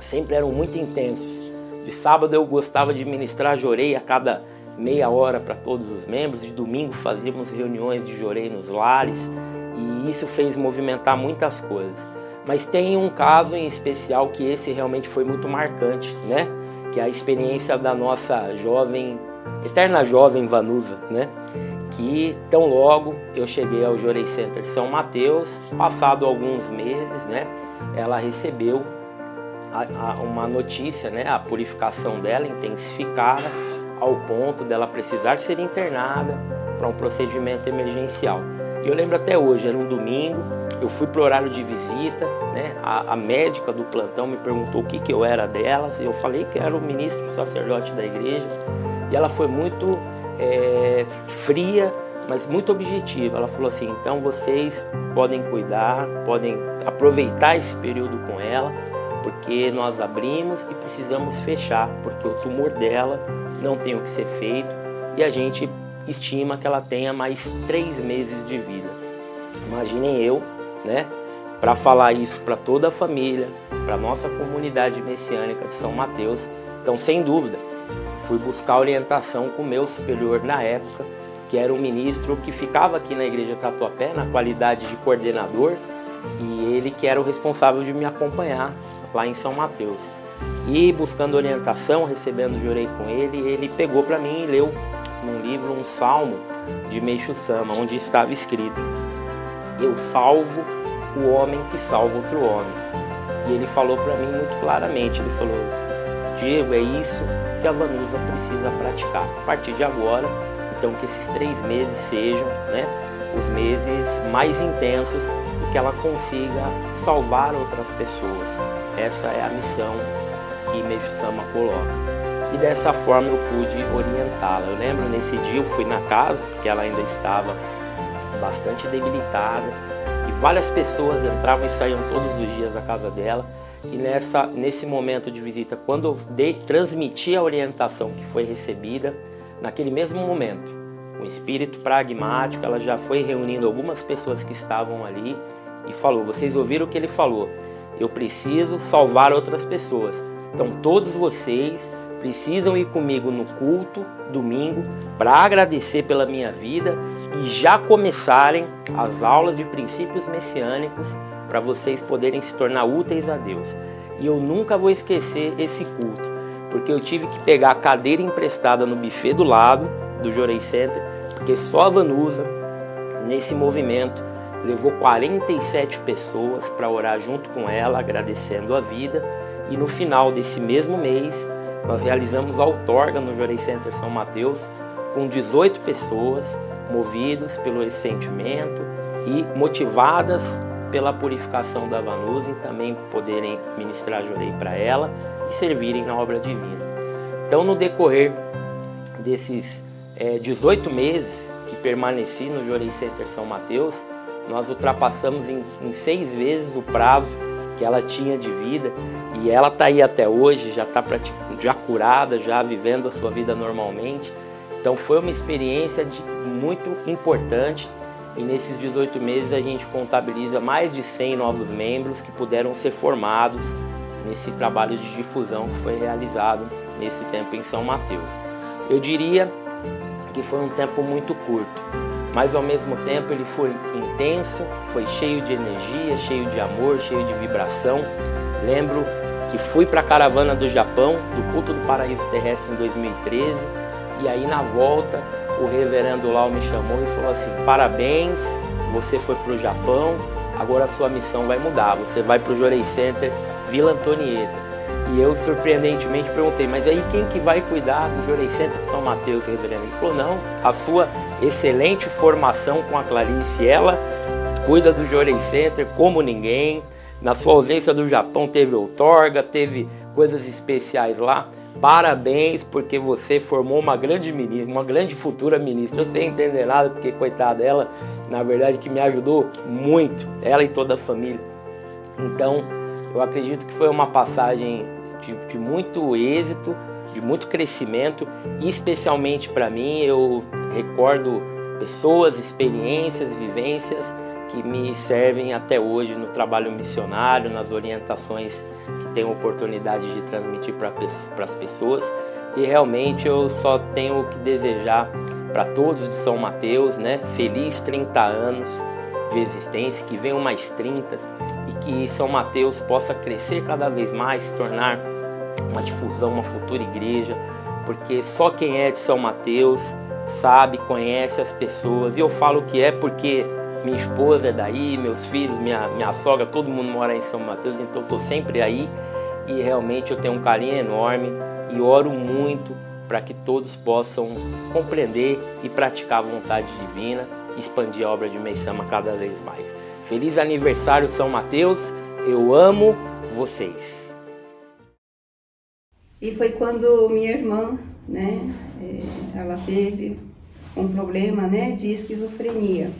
sempre eram muito intensos. De sábado eu gostava de ministrar Jorei a cada meia hora para todos os membros. De domingo fazíamos reuniões de Jorei nos lares, e isso fez movimentar muitas coisas. Mas tem um caso em especial que esse realmente foi muito marcante, né? Que é a experiência da nossa jovem, eterna jovem Vanusa, né? Que tão logo eu cheguei ao Jorei Center São Mateus, passado alguns meses, né? Ela recebeu uma notícia, né? A purificação dela intensificada ao ponto dela precisar ser internada para um procedimento emergencial. E eu lembro até hoje, era um domingo, eu fui para o horário de visita, né? A médica do plantão me perguntou o que eu era delas, e eu falei que era o ministro sacerdote da igreja, e ela foi muito fria, mas muito objetiva. Ela falou assim: então vocês podem cuidar, podem aproveitar esse período com ela, porque nós abrimos e precisamos fechar, porque o tumor dela não tem o que ser feito, e a gente estima que ela tenha mais 3 meses de vida. Imaginem eu, né, para falar isso para toda a família, para a nossa comunidade messiânica de São Mateus. Então, sem dúvida, fui buscar orientação com o meu superior na época, que era um ministro que ficava aqui na igreja Tatuapé, na qualidade de coordenador, e ele que era o responsável de me acompanhar lá em São Mateus. E buscando orientação, recebendo Jorei com ele pegou para mim e leu num livro um salmo de Meixo Sama, onde estava escrito: eu salvo o homem que salva outro homem. E ele falou para mim muito claramente, ele falou: Diego, é isso que a Vanusa precisa praticar. A partir de agora, então, que esses 3 meses sejam, né, os meses mais intensos e que ela consiga salvar outras pessoas. Essa é a missão que Meixo Sama coloca. E dessa forma eu pude orientá-la. Eu lembro, nesse dia eu fui na casa, porque ela ainda estava bastante debilitada, e várias pessoas entravam e saíam todos os dias da casa dela. E nesse momento de visita, quando eu transmiti a orientação que foi recebida, naquele mesmo momento, com espírito pragmático, ela já foi reunindo algumas pessoas que estavam ali e falou: vocês ouviram o que ele falou? Eu preciso salvar outras pessoas. Então todos vocês precisam ir comigo no culto, domingo, para agradecer pela minha vida e já começarem as aulas de princípios messiânicos para vocês poderem se tornar úteis a Deus. E eu nunca vou esquecer esse culto, porque eu tive que pegar a cadeira emprestada no buffet do lado do Jorei Center, porque só a Vanusa, nesse movimento, levou 47 pessoas para orar junto com ela, agradecendo a vida. E no final desse mesmo mês, nós realizamos a outorga no Jorei Center São Mateus, com 18 pessoas movidas pelo esse sentimento e motivadas pela purificação da Vanusa, e também poderem ministrar Jorei para ela e servirem na obra divina. Então, no decorrer desses 18 meses que permaneci no Jorei Center São Mateus, nós ultrapassamos em 6 vezes o prazo que ela tinha de vida, e ela está aí até hoje, já curada, já vivendo a sua vida normalmente. Então foi uma experiência muito importante, e nesses 18 meses a gente contabiliza mais de 100 novos membros que puderam ser formados nesse trabalho de difusão que foi realizado nesse tempo em São Mateus. Eu diria que foi um tempo muito curto, mas ao mesmo tempo ele foi intenso, foi cheio de energia, cheio de amor, cheio de vibração. Lembro que fui para a caravana do Japão, do culto do Paraíso Terrestre em 2013, e aí na volta o reverendo Lau me chamou e falou assim: parabéns, você foi para o Japão, agora a sua missão vai mudar, você vai para o Jorei Center Vila Antonieta. E eu surpreendentemente perguntei: mas aí quem que vai cuidar do Jorei Center São Mateus, reverendo? Ele falou: não, a sua excelente formação com a Clarice, ela cuida do Jorei Center como ninguém. Na sua ausência do Japão teve outorga, teve coisas especiais lá. Parabéns, porque você formou uma grande ministra, uma grande futura ministra. Eu sem entender nada, porque coitada dela, na verdade que me ajudou muito, ela e toda a família. Então, eu acredito que foi uma passagem de muito êxito, de muito crescimento, e especialmente para mim, eu recordo pessoas, experiências, vivências que me servem até hoje no trabalho missionário, nas orientações que tenho oportunidade de transmitir para as pessoas. E realmente eu só tenho que desejar para todos de São Mateus, né, feliz 30 anos de existência, que venham mais 30, e que São Mateus possa crescer cada vez mais, se tornar uma difusão, uma futura igreja, porque só quem é de São Mateus sabe, conhece as pessoas. E eu falo que é porque minha esposa é daí, meus filhos, minha sogra, todo mundo mora em São Mateus, então eu estou sempre aí, e realmente eu tenho um carinho enorme e oro muito para que todos possam compreender e praticar a vontade divina, expandir a obra de Meisama cada vez mais. Feliz aniversário, São Mateus, eu amo vocês. E foi quando minha irmã, né, ela teve um problema, né, de esquizofrenia.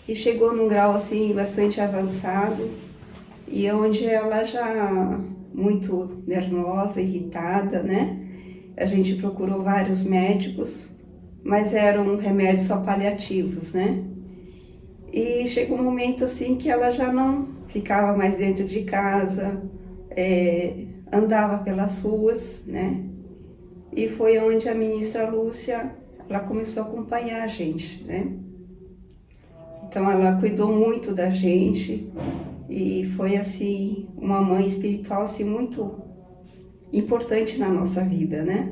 E chegou num grau assim bastante avançado, e onde ela já muito nervosa, irritada, né? A gente procurou vários médicos, mas eram remédios só paliativos, né? E chegou um momento assim que ela já não ficava mais dentro de casa, andava pelas ruas, né? E foi onde a ministra Lúcia, ela começou a acompanhar a gente, né? Então ela cuidou muito da gente e foi assim uma mãe espiritual assim muito importante na nossa vida, né?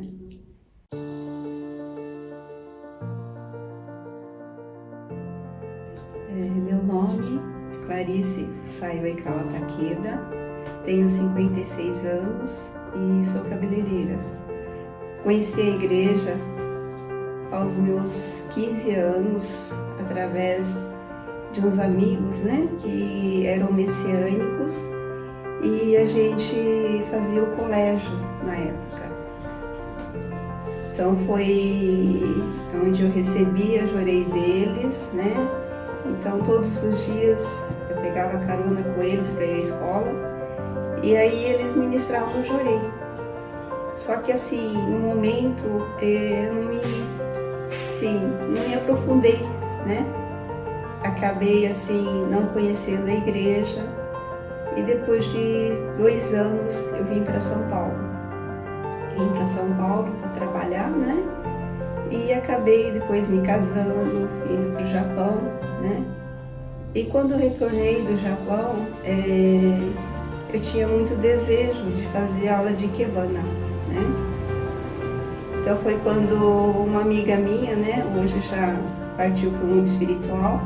Meu nome é Clarice Saio-Aikawa Takeda, tenho 56 anos e sou cabeleireira. Conheci a igreja aos meus 15 anos através de uns amigos, né, que eram messiânicos, e a gente fazia o colégio na época. Então foi onde eu recebi a Jorei deles, né, Então todos os dias eu pegava carona com eles para ir à escola e aí eles ministravam o Jorei. Só que assim, no momento eu não me aprofundei, né? Acabei assim não conhecendo a igreja e depois de 2 anos eu vim para São Paulo. Vim para São Paulo para trabalhar, né? E acabei depois me casando, indo para o Japão, né? E quando eu retornei do Japão, eu tinha muito desejo de fazer aula de Ikebana, né? Então foi quando uma amiga minha, né, hoje já partiu para o mundo espiritual,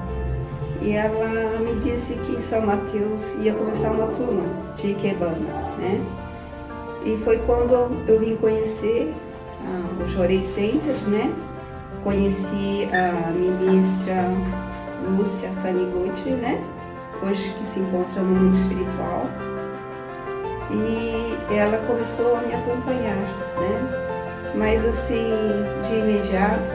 e ela me disse que em São Mateus ia começar uma turma de Ikebana, né? E foi quando eu vim conhecer o Jorei Center, né? Conheci a ministra Lúcia Taniguchi, né? Hoje que se encontra no mundo espiritual. E ela começou a me acompanhar, né? Mas assim, de imediato,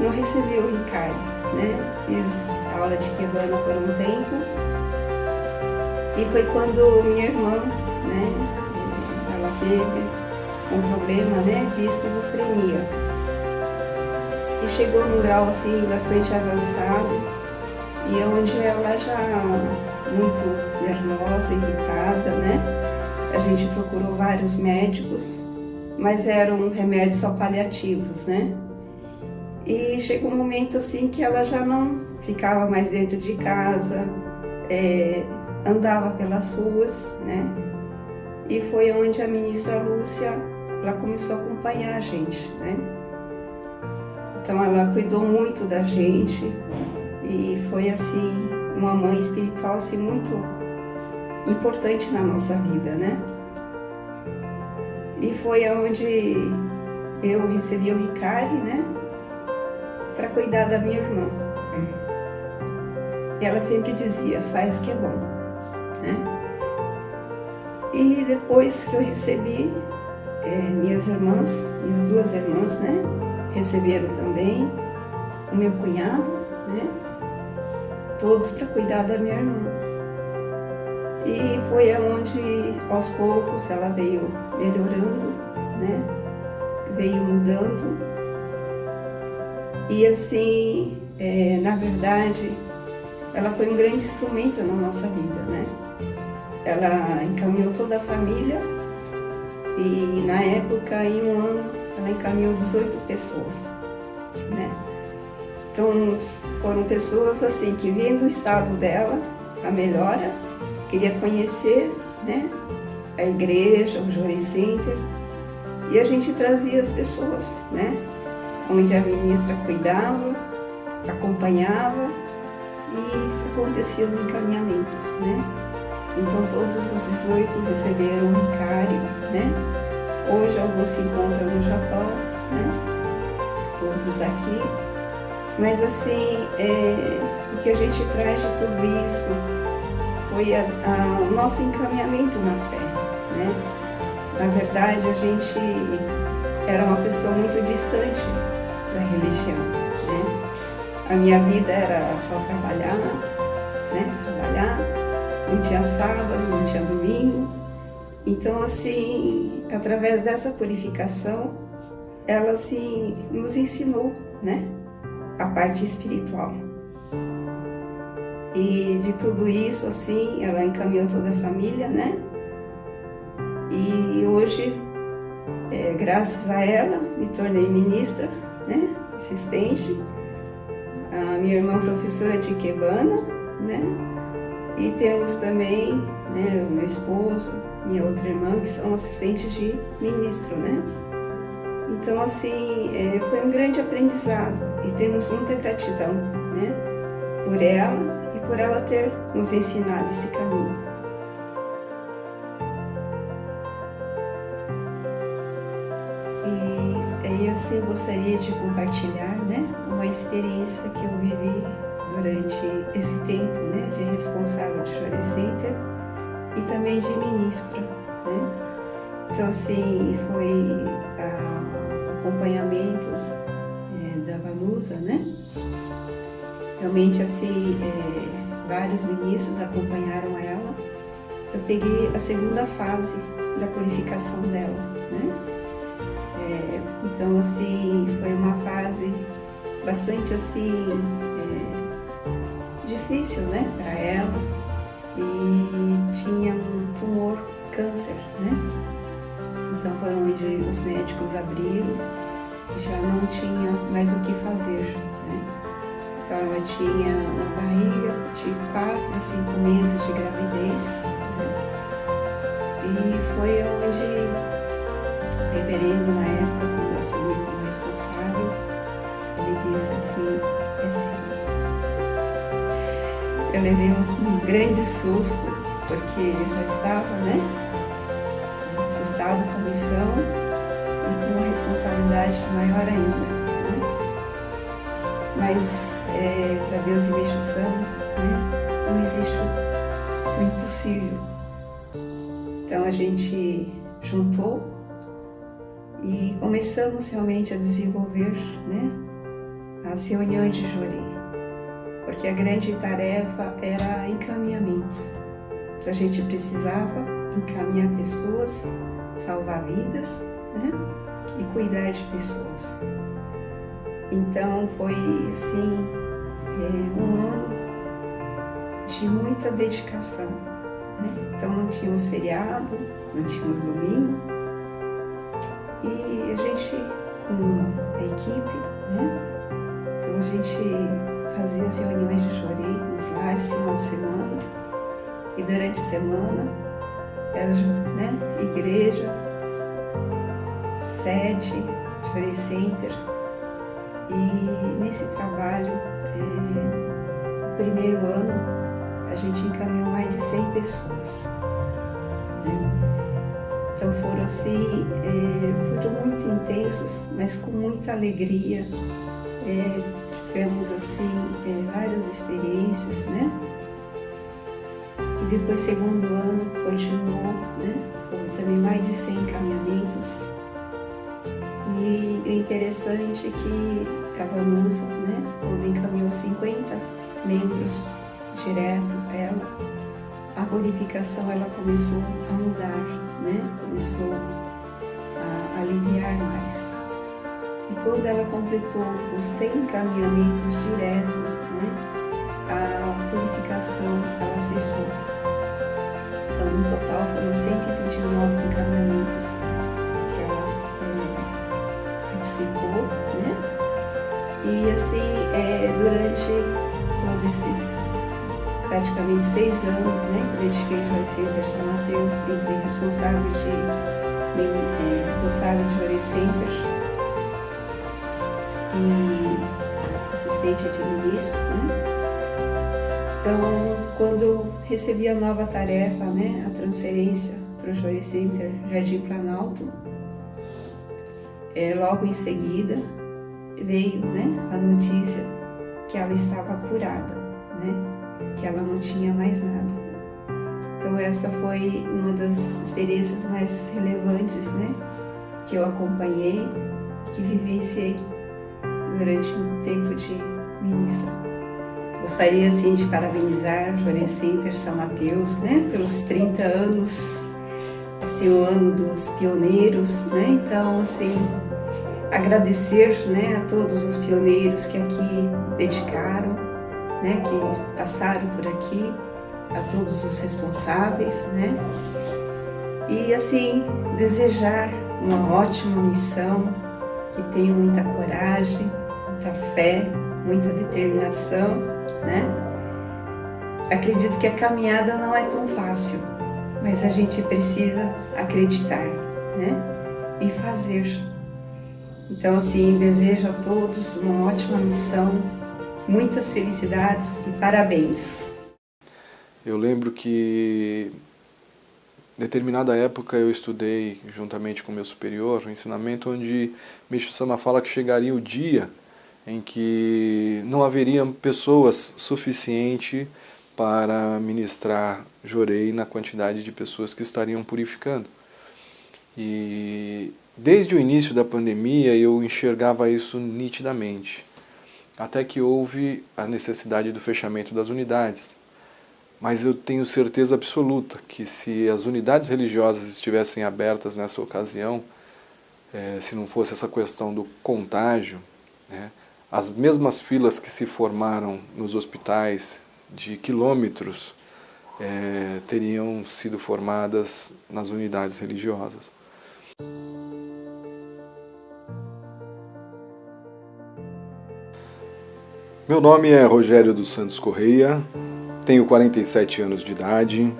não recebi o Hikari, né? Fiz aula de Ikebana por um tempo. E foi quando minha irmã, né? Ela teve um problema, né? De esquizofrenia. E chegou num grau assim bastante avançado, e onde ela já muito nervosa, irritada, né? A gente procurou vários médicos, mas eram remédios só paliativos, né? E chegou um momento assim que ela já não ficava mais dentro de casa, andava pelas ruas, né? E foi onde a ministra Lúcia, ela começou a acompanhar a gente, né? Então ela cuidou muito da gente e foi assim uma mãe espiritual assim muito importante na nossa vida, né? E foi onde eu recebi o Hikari, né? Para cuidar da minha irmã. E ela sempre dizia, faz o que é bom, né? E depois que eu recebi, minhas 2 irmãs, né? Receberam também, o meu cunhado, né? Todos para cuidar da minha irmã. E foi onde, aos poucos, ela veio melhorando, né? Veio mudando. E assim, na verdade, ela foi um grande instrumento na nossa vida, né? Ela encaminhou toda a família e, na época, em um ano, ela encaminhou 18 pessoas, né? Então, foram pessoas assim que, vendo o estado dela, a melhora, queria conhecer, né, a igreja, o Jorei Center, e a gente trazia as pessoas, né, onde a ministra cuidava, acompanhava e acontecia os encaminhamentos, né? Então, todos os 18 receberam o Hikari, né? Hoje alguns se encontram no Japão, né? Outros aqui. Mas assim, o que a gente traz de tudo isso foi o nosso encaminhamento na fé, né? Na verdade, a gente era uma pessoa muito distante da religião, né? A minha vida era só trabalhar, né? Trabalhar, não tinha sábado, não tinha domingo. Então, assim, através dessa purificação, ela, assim, nos ensinou, né, a parte espiritual. E de tudo isso, assim, ela encaminhou toda a família, né? E hoje, graças a ela, me tornei ministra, né, assistente. A minha irmã professora de Ikebana, né? E temos também, né, o meu esposo, minha outra irmã, que são assistentes de ministro, né? Então, assim, foi um grande aprendizado e temos muita gratidão, né, por ela e por ela ter nos ensinado esse caminho. E aí eu sim gostaria de compartilhar, né, uma experiência que eu vivi durante esse tempo, né, de responsável de Jorei Center e também de ministra, né? Então, assim, foi o acompanhamento da Vanusa, né? realmente assim, vários ministros acompanharam ela. Eu peguei a segunda fase da purificação dela, né? Então, assim, foi uma fase bastante, assim, difícil, né, para ela. E tinha um tumor, câncer, né? Então, foi onde os médicos abriram e já não tinha mais o que fazer, né? Então, ela tinha uma barriga de 4 a 5 meses de gravidez, né? E foi onde o reverendo, na época, quando eu assumi como responsável, ele disse assim, eu levei um grande susto, porque eu já estava, né, assustado com a missão e com uma responsabilidade maior ainda, né? Mas para Deus e Meixo Sama, né, não existe o impossível. Então a gente juntou e começamos realmente a desenvolver, né, as reuniões de Jorei, porque a grande tarefa era encaminhamento. Então a gente precisava encaminhar pessoas, salvar vidas, né, e cuidar de pessoas. Então foi assim, um ano de muita dedicação, né? Então não tínhamos feriado, não tínhamos domingo, e a gente com a equipe, né? Então a gente fazia as reuniões de Jorei nos lares, final de semana, e durante a semana era, né, igreja, sede, Jorei Center. E nesse trabalho, no primeiro ano, a gente encaminhou mais de 100 pessoas, né? Então foram assim, foram muito intensos, mas com muita alegria. Tivemos assim, várias experiências, né? E depois, segundo ano, continuou, né? Foram também mais de 100 encaminhamentos. E o interessante é que a Vanusa, né, quando encaminhou 50 membros direto a ela, a purificação ela começou a mudar, né? Começou a aliviar mais. E quando ela completou os 100 encaminhamentos diretos, né, a purificação ela cessou. Então, no total foram 129 encaminhamentos que ela participou, né? E assim, durante todos esses praticamente 6 anos, né, que eu dediquei ao Jorei Center São Mateus, entre responsável de Jorei Center e assistente de ministro, né? Então, quando eu recebi a nova tarefa, né, a transferência para o Jorei Center Jardim Planalto, logo em seguida veio, né, a notícia que ela estava curada, né, que ela não tinha mais nada. Então essa foi uma das experiências mais relevantes, né, que eu acompanhei, que vivenciei durante um tempo de ministra. Gostaria assim de parabenizar o Jorei Center São Mateus, né, pelos 30 anos, assim, o ano dos pioneiros, né? Então assim, agradecer, né, a todos os pioneiros que aqui dedicaram, né, que passaram por aqui, a todos os responsáveis, né? E assim, desejar uma ótima missão, que tenham muita coragem, muita fé, muita determinação, né? Acredito que a caminhada não é tão fácil, mas a gente precisa acreditar, né? E fazer. Então, assim, desejo a todos uma ótima missão, muitas felicidades e parabéns. Eu lembro que em determinada época eu estudei juntamente com o meu superior um ensinamento onde Meixo Sama fala que chegaria o dia em que não haveria pessoas suficiente para ministrar Jorei na quantidade de pessoas que estariam purificando. E desde o início da pandemia eu enxergava isso nitidamente. até que houve a necessidade do fechamento das unidades. Mas eu tenho certeza absoluta que se as unidades religiosas estivessem abertas nessa ocasião, se não fosse essa questão do contágio, né, as mesmas filas que se formaram nos hospitais de quilômetros teriam sido formadas nas unidades religiosas. Meu nome é Rogério dos Santos Correia, tenho 47 anos de idade.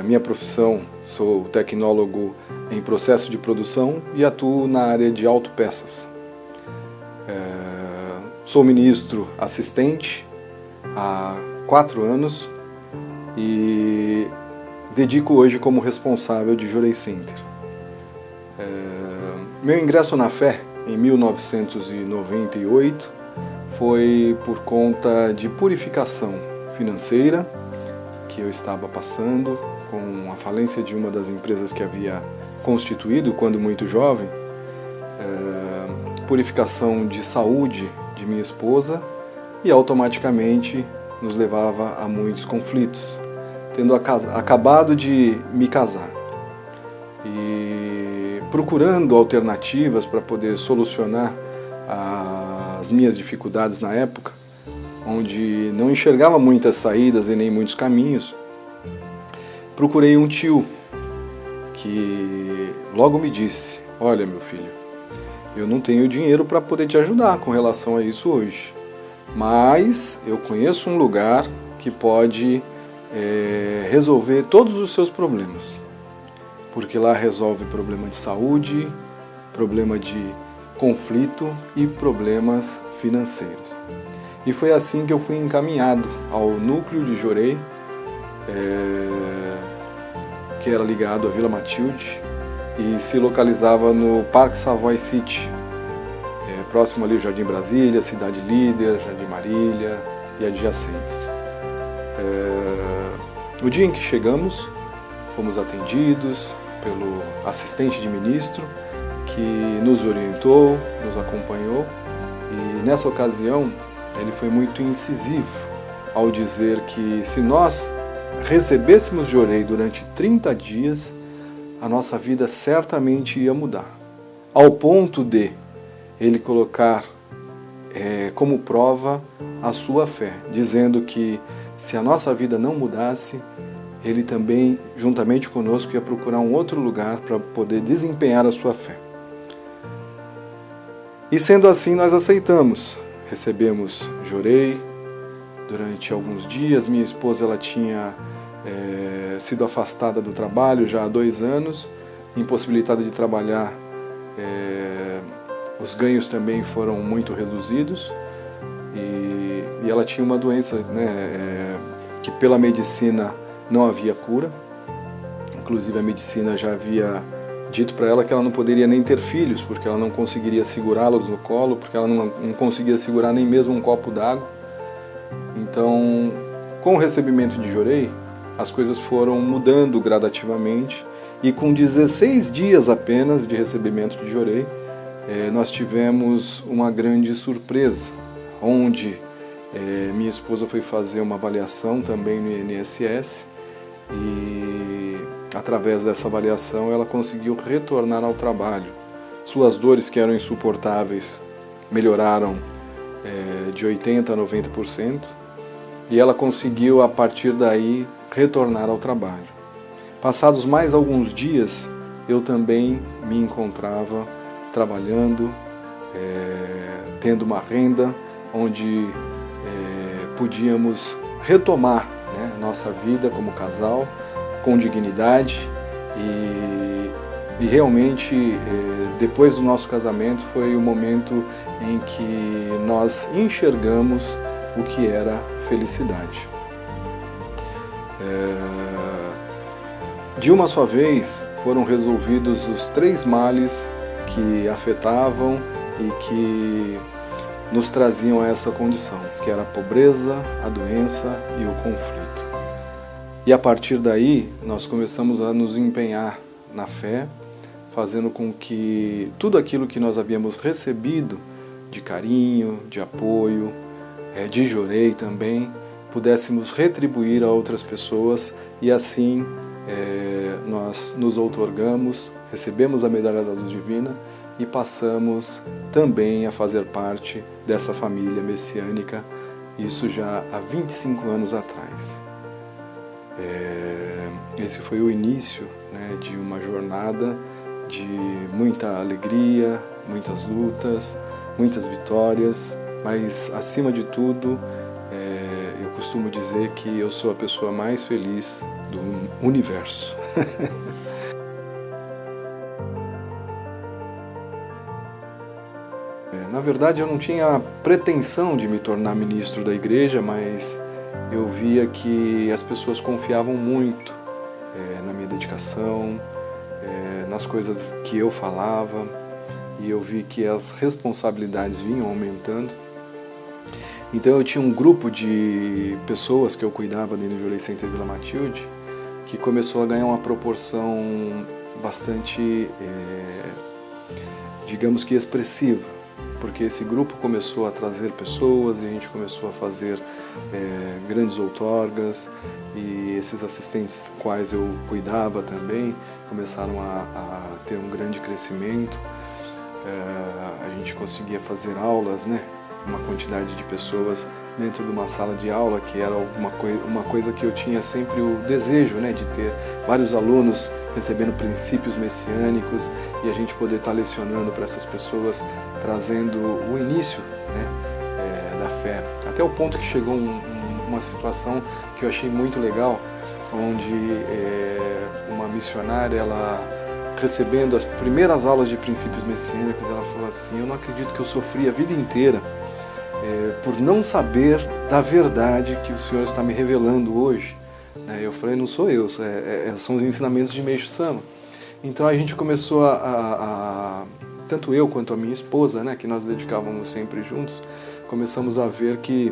Minha profissão, sou tecnólogo em processo de produção e atuo na área de autopeças. Sou ministro assistente há 4 anos e dedico hoje como responsável de Jorei Center. Meu ingresso na fé em 1998 foi por conta de purificação financeira que eu estava passando com a falência de uma das empresas que havia constituído quando muito jovem, purificação de saúde de minha esposa e automaticamente nos levava a muitos conflitos, tendo acabado de me casar e procurando alternativas para poder solucionar as minhas dificuldades na época, onde não enxergava muitas saídas e nem muitos caminhos. Procurei um tio que logo me disse: olha, meu filho, eu não tenho dinheiro para poder te ajudar com relação a isso hoje, mas eu conheço um lugar que pode resolver todos os seus problemas, porque lá resolve problema de saúde, problema de conflito e problemas financeiros. E foi assim que eu fui encaminhado ao núcleo de Jorei, que era ligado à Vila Matilde e se localizava no Parque Savoy City, próximo ali ao Jardim Brasília, Cidade Líder, Jardim Marília e adjacentes. No dia em que chegamos, fomos atendidos pelo assistente de ministro, que nos orientou, nos acompanhou, e nessa ocasião ele foi muito incisivo ao dizer que se nós recebêssemos Jorei durante 30 dias, a nossa vida certamente ia mudar, ao ponto de ele colocar como prova a sua fé, dizendo que se a nossa vida não mudasse, ele também, juntamente conosco, ia procurar um outro lugar para poder desempenhar a sua fé. E sendo assim, nós aceitamos. Recebemos Jorei durante alguns dias. Minha esposa ela tinha sido afastada do trabalho já há 2 anos, impossibilitada de trabalhar. Os ganhos também foram muito reduzidos e ela tinha uma doença, que pela medicina não havia cura. Inclusive a medicina já havia dito para ela que ela não poderia nem ter filhos, porque ela não conseguiria segurá-los no colo, porque ela não conseguia segurar nem mesmo um copo d'água. Então, com o recebimento de Jorei, as coisas foram mudando gradativamente e com 16 dias apenas de recebimento de Jorei, nós tivemos uma grande surpresa, onde minha esposa foi fazer uma avaliação também no INSS e através dessa avaliação ela conseguiu retornar ao trabalho. Suas dores, que eram insuportáveis, melhoraram de 80% a 90% e ela conseguiu a partir daí retornar ao trabalho. Passados mais alguns dias, eu também me encontrava trabalhando, tendo uma renda onde podíamos retomar nossa vida como casal com dignidade e realmente depois do nosso casamento foi o momento em que nós enxergamos o que era felicidade. De uma só vez foram resolvidos os 3 males que afetavam e que nos traziam a essa condição, que era a pobreza, a doença e o conflito. E a partir daí, nós começamos a nos empenhar na fé, fazendo com que tudo aquilo que nós havíamos recebido de carinho, de apoio, de Jorei também, pudéssemos retribuir a outras pessoas e assim nós nos outorgamos, recebemos a Medalha da Luz Divina e passamos também a fazer parte dessa família messiânica, isso já há 25 anos atrás. Esse foi o início, né, de uma jornada de muita alegria, muitas lutas, muitas vitórias, mas acima de tudo, eu costumo dizer que eu sou a pessoa mais feliz do universo. Na verdade, eu não tinha a pretensão de me tornar ministro da igreja, mas eu via que as pessoas confiavam muito na minha dedicação, nas coisas que eu falava, e eu vi que as responsabilidades vinham aumentando. Então eu tinha um grupo de pessoas que eu cuidava dentro do Jorei Center Vila Matilde, que começou a ganhar uma proporção bastante, digamos que expressiva, porque esse grupo começou a trazer pessoas e a gente começou a fazer grandes outorgas, e esses assistentes quais eu cuidava também começaram a ter um grande crescimento. A gente conseguia fazer aulas, né? Uma quantidade de pessoas dentro de uma sala de aula, que era uma coisa que eu tinha sempre o desejo, né, de ter vários alunos recebendo princípios messiânicos e a gente poder estar lecionando para essas pessoas, trazendo o início, né, da fé. Até o ponto que chegou uma situação que eu achei muito legal, onde uma missionária, ela recebendo as primeiras aulas de princípios messiânicos, ela falou assim: eu não acredito que eu sofri a vida inteira por não saber da verdade que o Senhor está me revelando hoje. Eu falei: não sou eu, são os ensinamentos de Meixo Sama. Então a gente começou tanto eu quanto a minha esposa, né, que nós dedicávamos sempre juntos, começamos a ver que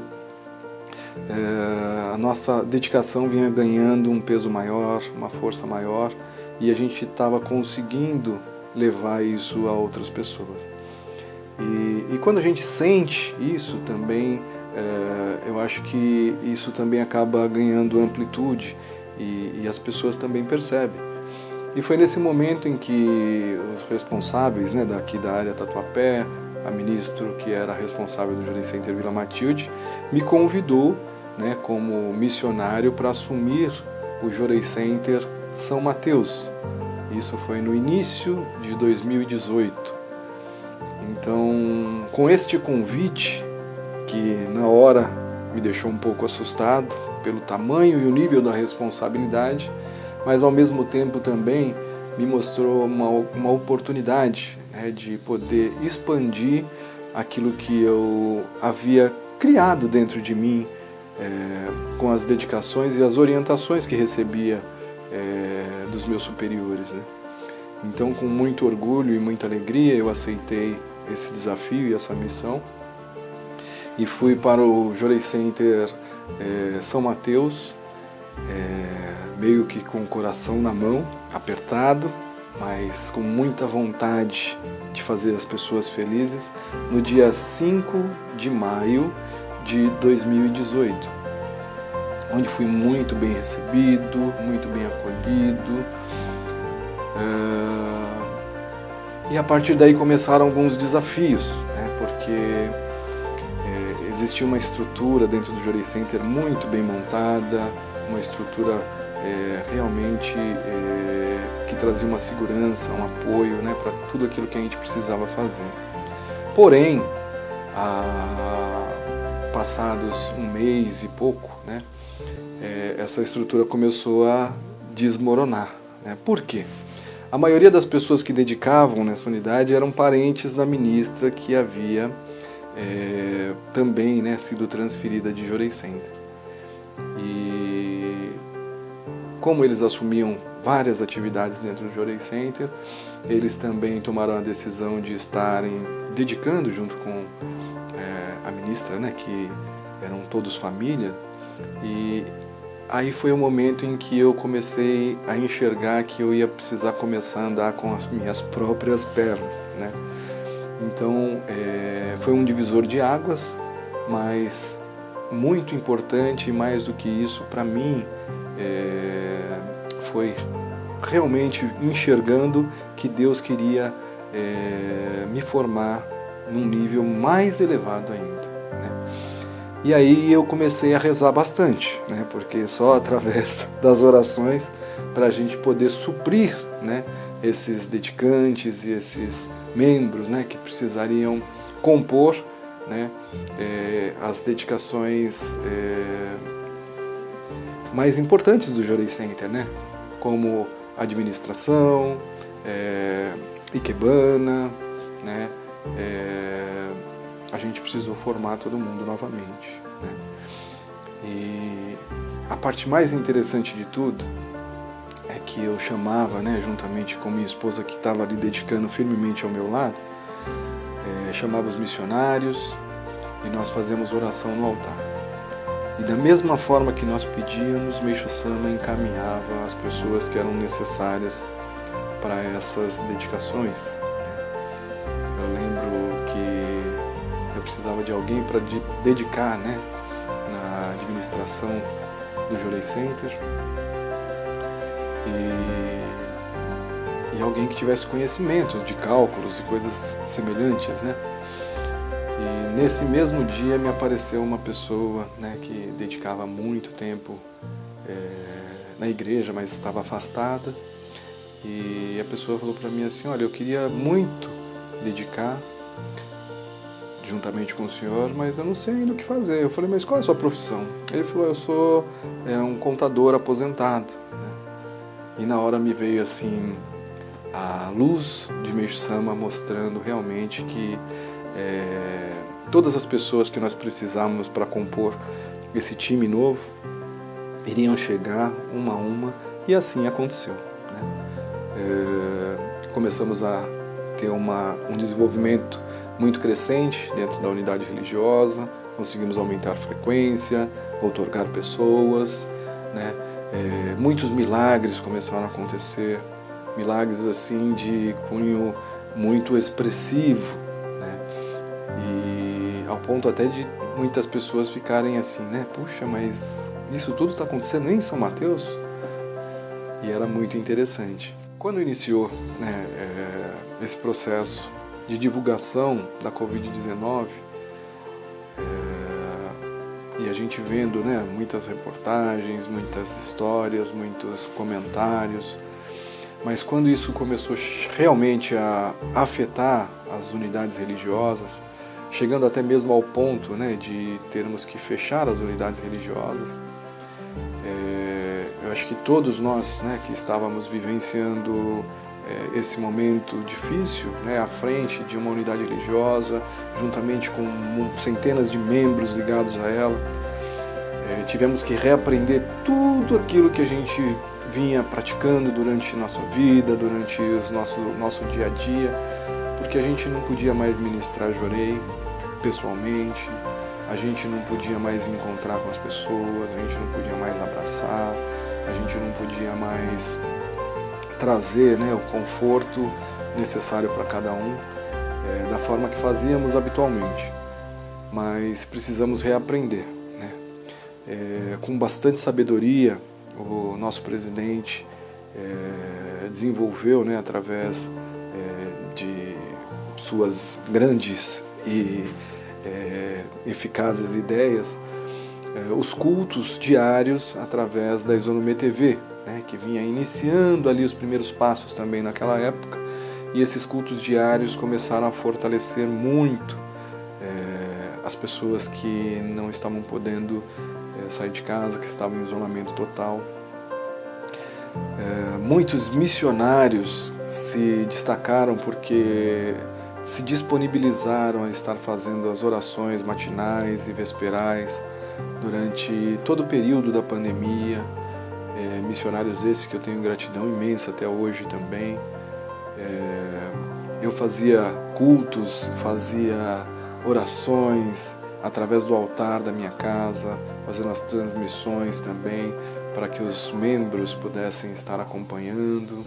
a nossa dedicação vinha ganhando um peso maior, uma força maior, e a gente estava conseguindo levar isso a outras pessoas. E quando a gente sente isso também, eu acho que isso também acaba ganhando amplitude e as pessoas também percebem. E foi nesse momento em que os responsáveis, né, daqui da área Tatuapé, a ministra que era responsável do Jorei Center Vila Matilde, me convidou, né, como missionário para assumir o Jorei Center São Mateus. Isso foi no início de 2018. Então, com este convite, que na hora me deixou um pouco assustado pelo tamanho e o nível da responsabilidade, mas ao mesmo tempo também me mostrou uma oportunidade, né, de poder expandir aquilo que eu havia criado dentro de mim, com as dedicações e as orientações que recebia dos meus superiores, né? Então, com muito orgulho e muita alegria, eu aceitei esse desafio e essa missão e fui para o Jorei Center São Mateus, meio que com o coração na mão, apertado, mas com muita vontade de fazer as pessoas felizes, no dia 5 de maio de 2018, onde fui muito bem recebido, muito bem acolhido. E a partir daí começaram alguns desafios, né, porque existia uma estrutura dentro do Jorei Center muito bem montada, uma estrutura realmente que trazia uma segurança, um apoio, né, para tudo aquilo que a gente precisava fazer. Porém, passados um mês e pouco, né, essa estrutura começou a desmoronar, né? Por quê? A maioria das pessoas que dedicavam nessa unidade eram parentes da ministra que havia também, né, sido transferida de Jorei Center. E como eles assumiam várias atividades dentro do Jorei Center, eles também tomaram a decisão de estarem dedicando junto com a ministra, né, que eram todos família. E aí foi o momento em que eu comecei a enxergar que eu ia precisar começar a andar com as minhas próprias pernas, né? Então, foi um divisor de águas, mas muito importante, e mais do que isso, para mim, foi realmente enxergando que Deus queria me formar num nível mais elevado ainda, né? E aí eu comecei a rezar bastante, né? Porque só através das orações, para a gente poder suprir, né, esses dedicantes e esses membros, né, que precisariam compor, né, as dedicações mais importantes do Jorei Center, né, como administração, Ikebana, né, a gente precisou formar todo mundo novamente, né. E a parte mais interessante de tudo é que eu chamava, né, juntamente com minha esposa que estava ali dedicando firmemente ao meu lado, chamava os missionários e nós fazíamos oração no altar. E da mesma forma que nós pedíamos, Meixo Sama encaminhava as pessoas que eram necessárias para essas dedicações. Eu lembro que eu precisava de alguém para dedicar, né, na administração do Jorei Center e alguém que tivesse conhecimentos de cálculos e coisas semelhantes, né? E nesse mesmo dia me apareceu uma pessoa, né, que dedicava muito tempo na igreja, mas estava afastada. E a pessoa falou para mim assim: olha, eu queria muito dedicar juntamente com o senhor, mas eu não sei ainda o que fazer. Eu falei: mas qual é a sua profissão? Ele falou: eu sou um contador aposentado, né? E na hora me veio assim a luz de Meixo Sama mostrando realmente que todas as pessoas que nós precisávamos para compor esse time novo iriam chegar uma a uma, e assim aconteceu, né? Começamos a ter um desenvolvimento muito crescente dentro da unidade religiosa, conseguimos aumentar a frequência, outorgar pessoas, né? Muitos milagres começaram a acontecer, milagres assim de cunho muito expressivo, né? E ao ponto até de muitas pessoas ficarem assim, né? Puxa, mas isso tudo está acontecendo em São Mateus? E era muito interessante. Quando iniciou, né, esse processo de divulgação da Covid-19, e a gente vendo, né, muitas reportagens, muitas histórias, muitos comentários, mas quando isso começou realmente a afetar as unidades religiosas, chegando até mesmo ao ponto, né, de termos que fechar as unidades religiosas, eu acho que todos nós, né, que estávamos vivenciando esse momento difícil, né, à frente de uma unidade religiosa, juntamente com centenas de membros ligados a ela, tivemos que reaprender tudo aquilo que a gente vinha praticando durante nossa vida, durante o nosso dia a dia, porque a gente não podia mais ministrar Jorei pessoalmente, a gente não podia mais encontrar com as pessoas, a gente não podia mais abraçar, a gente não podia mais trazer, né, o conforto necessário para cada um, da forma que fazíamos habitualmente. Mas precisamos reaprender, né? Com bastante sabedoria, o nosso presidente desenvolveu, né, através de suas grandes e eficazes ideias, os cultos diários através da Isonomê TV, né, que vinha iniciando ali os primeiros passos também naquela época, e esses cultos diários começaram a fortalecer muito as pessoas que não estavam podendo sair de casa, que estavam em isolamento total. Muitos missionários se destacaram porque se disponibilizaram a estar fazendo as orações matinais e vesperais durante todo o período da pandemia. Missionários esses que eu tenho gratidão imensa até hoje também. Eu fazia cultos, fazia orações através do altar da minha casa, fazendo as transmissões também para que os membros pudessem estar acompanhando.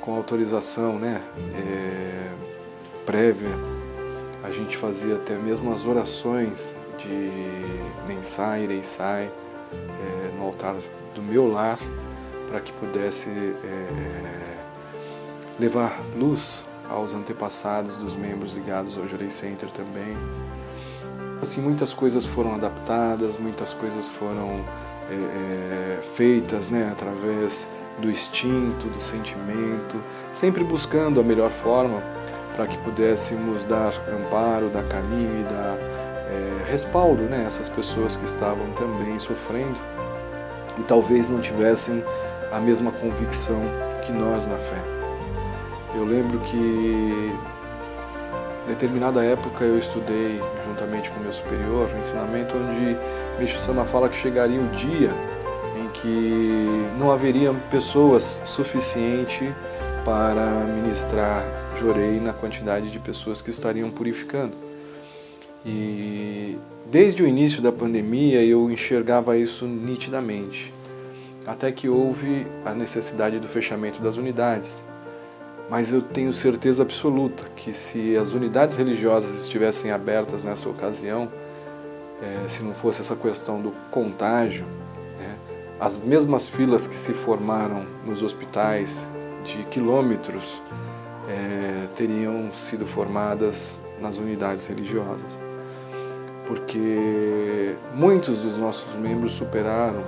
com autorização, né, prévia, a gente fazia até mesmo as orações de Nensai, Ireisai, no altar do meu lar, para que pudesse levar luz aos antepassados dos membros ligados ao Jorei Center também. Assim, muitas coisas foram adaptadas, muitas coisas foram feitas, né, através do instinto, do sentimento, sempre buscando a melhor forma para que pudéssemos dar amparo, dar carinho e dar respaldo, né, a essas pessoas que estavam também sofrendo e talvez não tivessem a mesma convicção que nós na fé. Eu lembro que em determinada época eu estudei juntamente com o meu superior um ensinamento onde Meishu Sama fala que chegaria o dia em que não haveria pessoas suficientes para ministrar Jorei na quantidade de pessoas que estariam purificando. E desde o início da pandemia eu enxergava isso nitidamente, até que houve a necessidade do fechamento das unidades. Mas eu tenho certeza absoluta que se as unidades religiosas estivessem abertas nessa ocasião, se não fosse essa questão do contágio, né, as mesmas filas que se formaram nos hospitais de quilômetros teriam sido formadas nas unidades religiosas. Porque muitos dos nossos membros superaram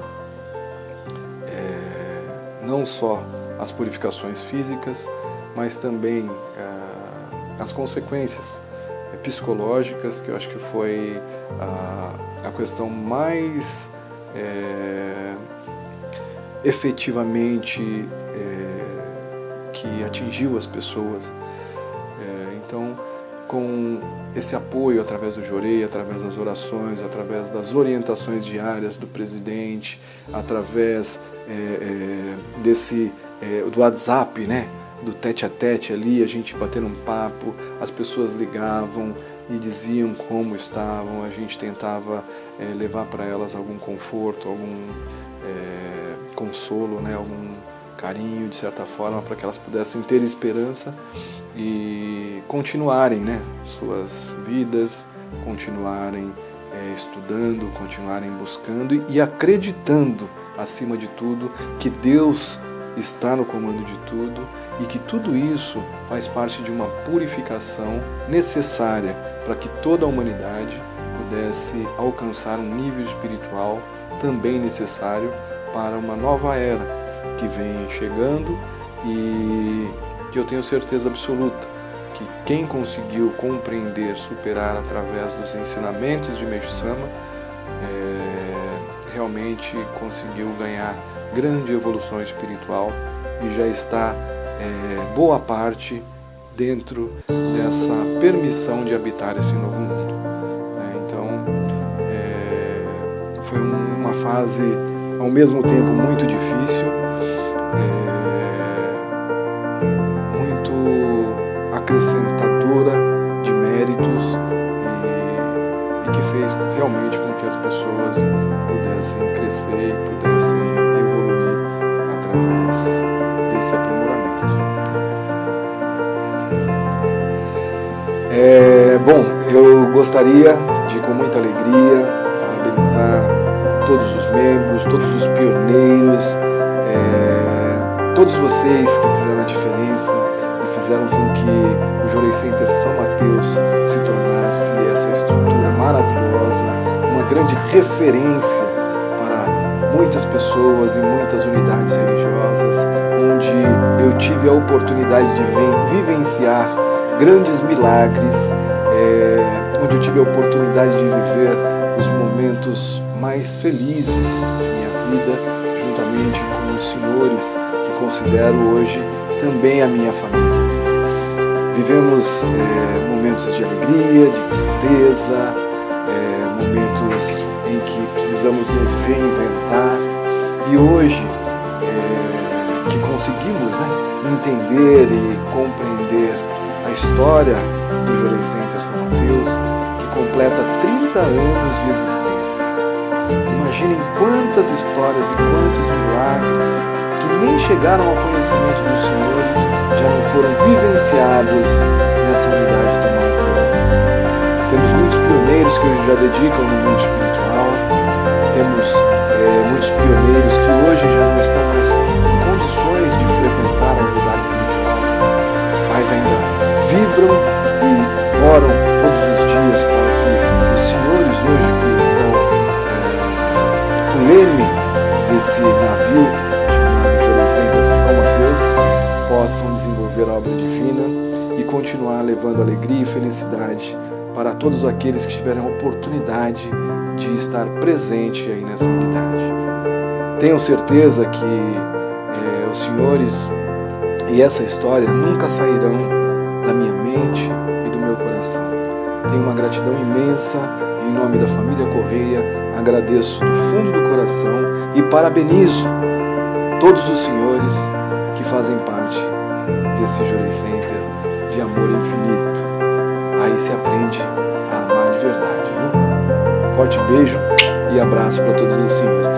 não só as purificações físicas, mas também as consequências psicológicas, que eu acho que foi a questão mais efetivamente que atingiu as pessoas. Então, com esse apoio através do Jorei, através das orações, através das orientações diárias do presidente, através do WhatsApp, né? Do tete a tete ali, a gente batendo um papo, as pessoas ligavam e diziam como estavam, a gente tentava levar para elas algum conforto, algum consolo, né? Algum carinho, de certa forma, para que elas pudessem ter esperança e continuarem, né, suas vidas, continuarem estudando, continuarem buscando e acreditando, acima de tudo, que Deus está no comando de tudo e que tudo isso faz parte de uma purificação necessária para que toda a humanidade pudesse alcançar um nível espiritual também necessário para uma nova era que vem chegando e que eu tenho certeza absoluta que quem conseguiu compreender, superar através dos ensinamentos de Meishu Sama realmente conseguiu ganhar grande evolução espiritual e já está boa parte dentro dessa permissão de habitar esse novo mundo. Então, foi uma fase ao mesmo tempo muito difícil, muito acrescentadora de méritos e que fez realmente com que as pessoas pudessem crescer e pudessem evoluir através desse aprimoramento. Bom, eu gostaria de, com muita alegria, parabenizar todos os membros, todos os pioneiros, todos vocês que fizeram a diferença e fizeram com que o Jorei Center São Mateus se tornasse essa estrutura maravilhosa, uma grande referência para muitas pessoas e muitas unidades religiosas, onde eu tive a oportunidade de vivenciar grandes milagres, onde eu tive a oportunidade de viver os momentos mais felizes de minha vida, juntamente com os senhores que considero hoje também a minha família. Vivemos momentos de alegria, de tristeza, momentos em que precisamos nos reinventar e hoje que conseguimos, né, entender e compreender a história do Jorei Center São Mateus, que completa 30 anos de existência. Imaginem quantas histórias e quantos milagres que nem chegaram ao conhecimento dos senhores já não foram vivenciados nessa unidade tão maravilhosa. Temos muitos pioneiros que hoje já dedicam no mundo espiritual, temos muitos pioneiros que hoje já não estão mais com condições de frequentar a unidade religiosa, mas ainda vibram e oram todos os dias para que os senhores hoje que são o leme desse navio chamado Jorei Center São Mateus possam desenvolver a obra divina e continuar levando alegria e felicidade para todos aqueles que tiverem a oportunidade de estar presente aí nessa unidade. Tenho certeza que os senhores e essa história nunca sairão da minha mente e do meu coração. Tenho uma gratidão imensa em nome da família Correia, agradeço do fundo do coração e parabenizo todos os senhores que fazem parte desse Jorei Center de amor infinito. Aí se aprende a amar de verdade, viu? Forte beijo e abraço para todos os senhores.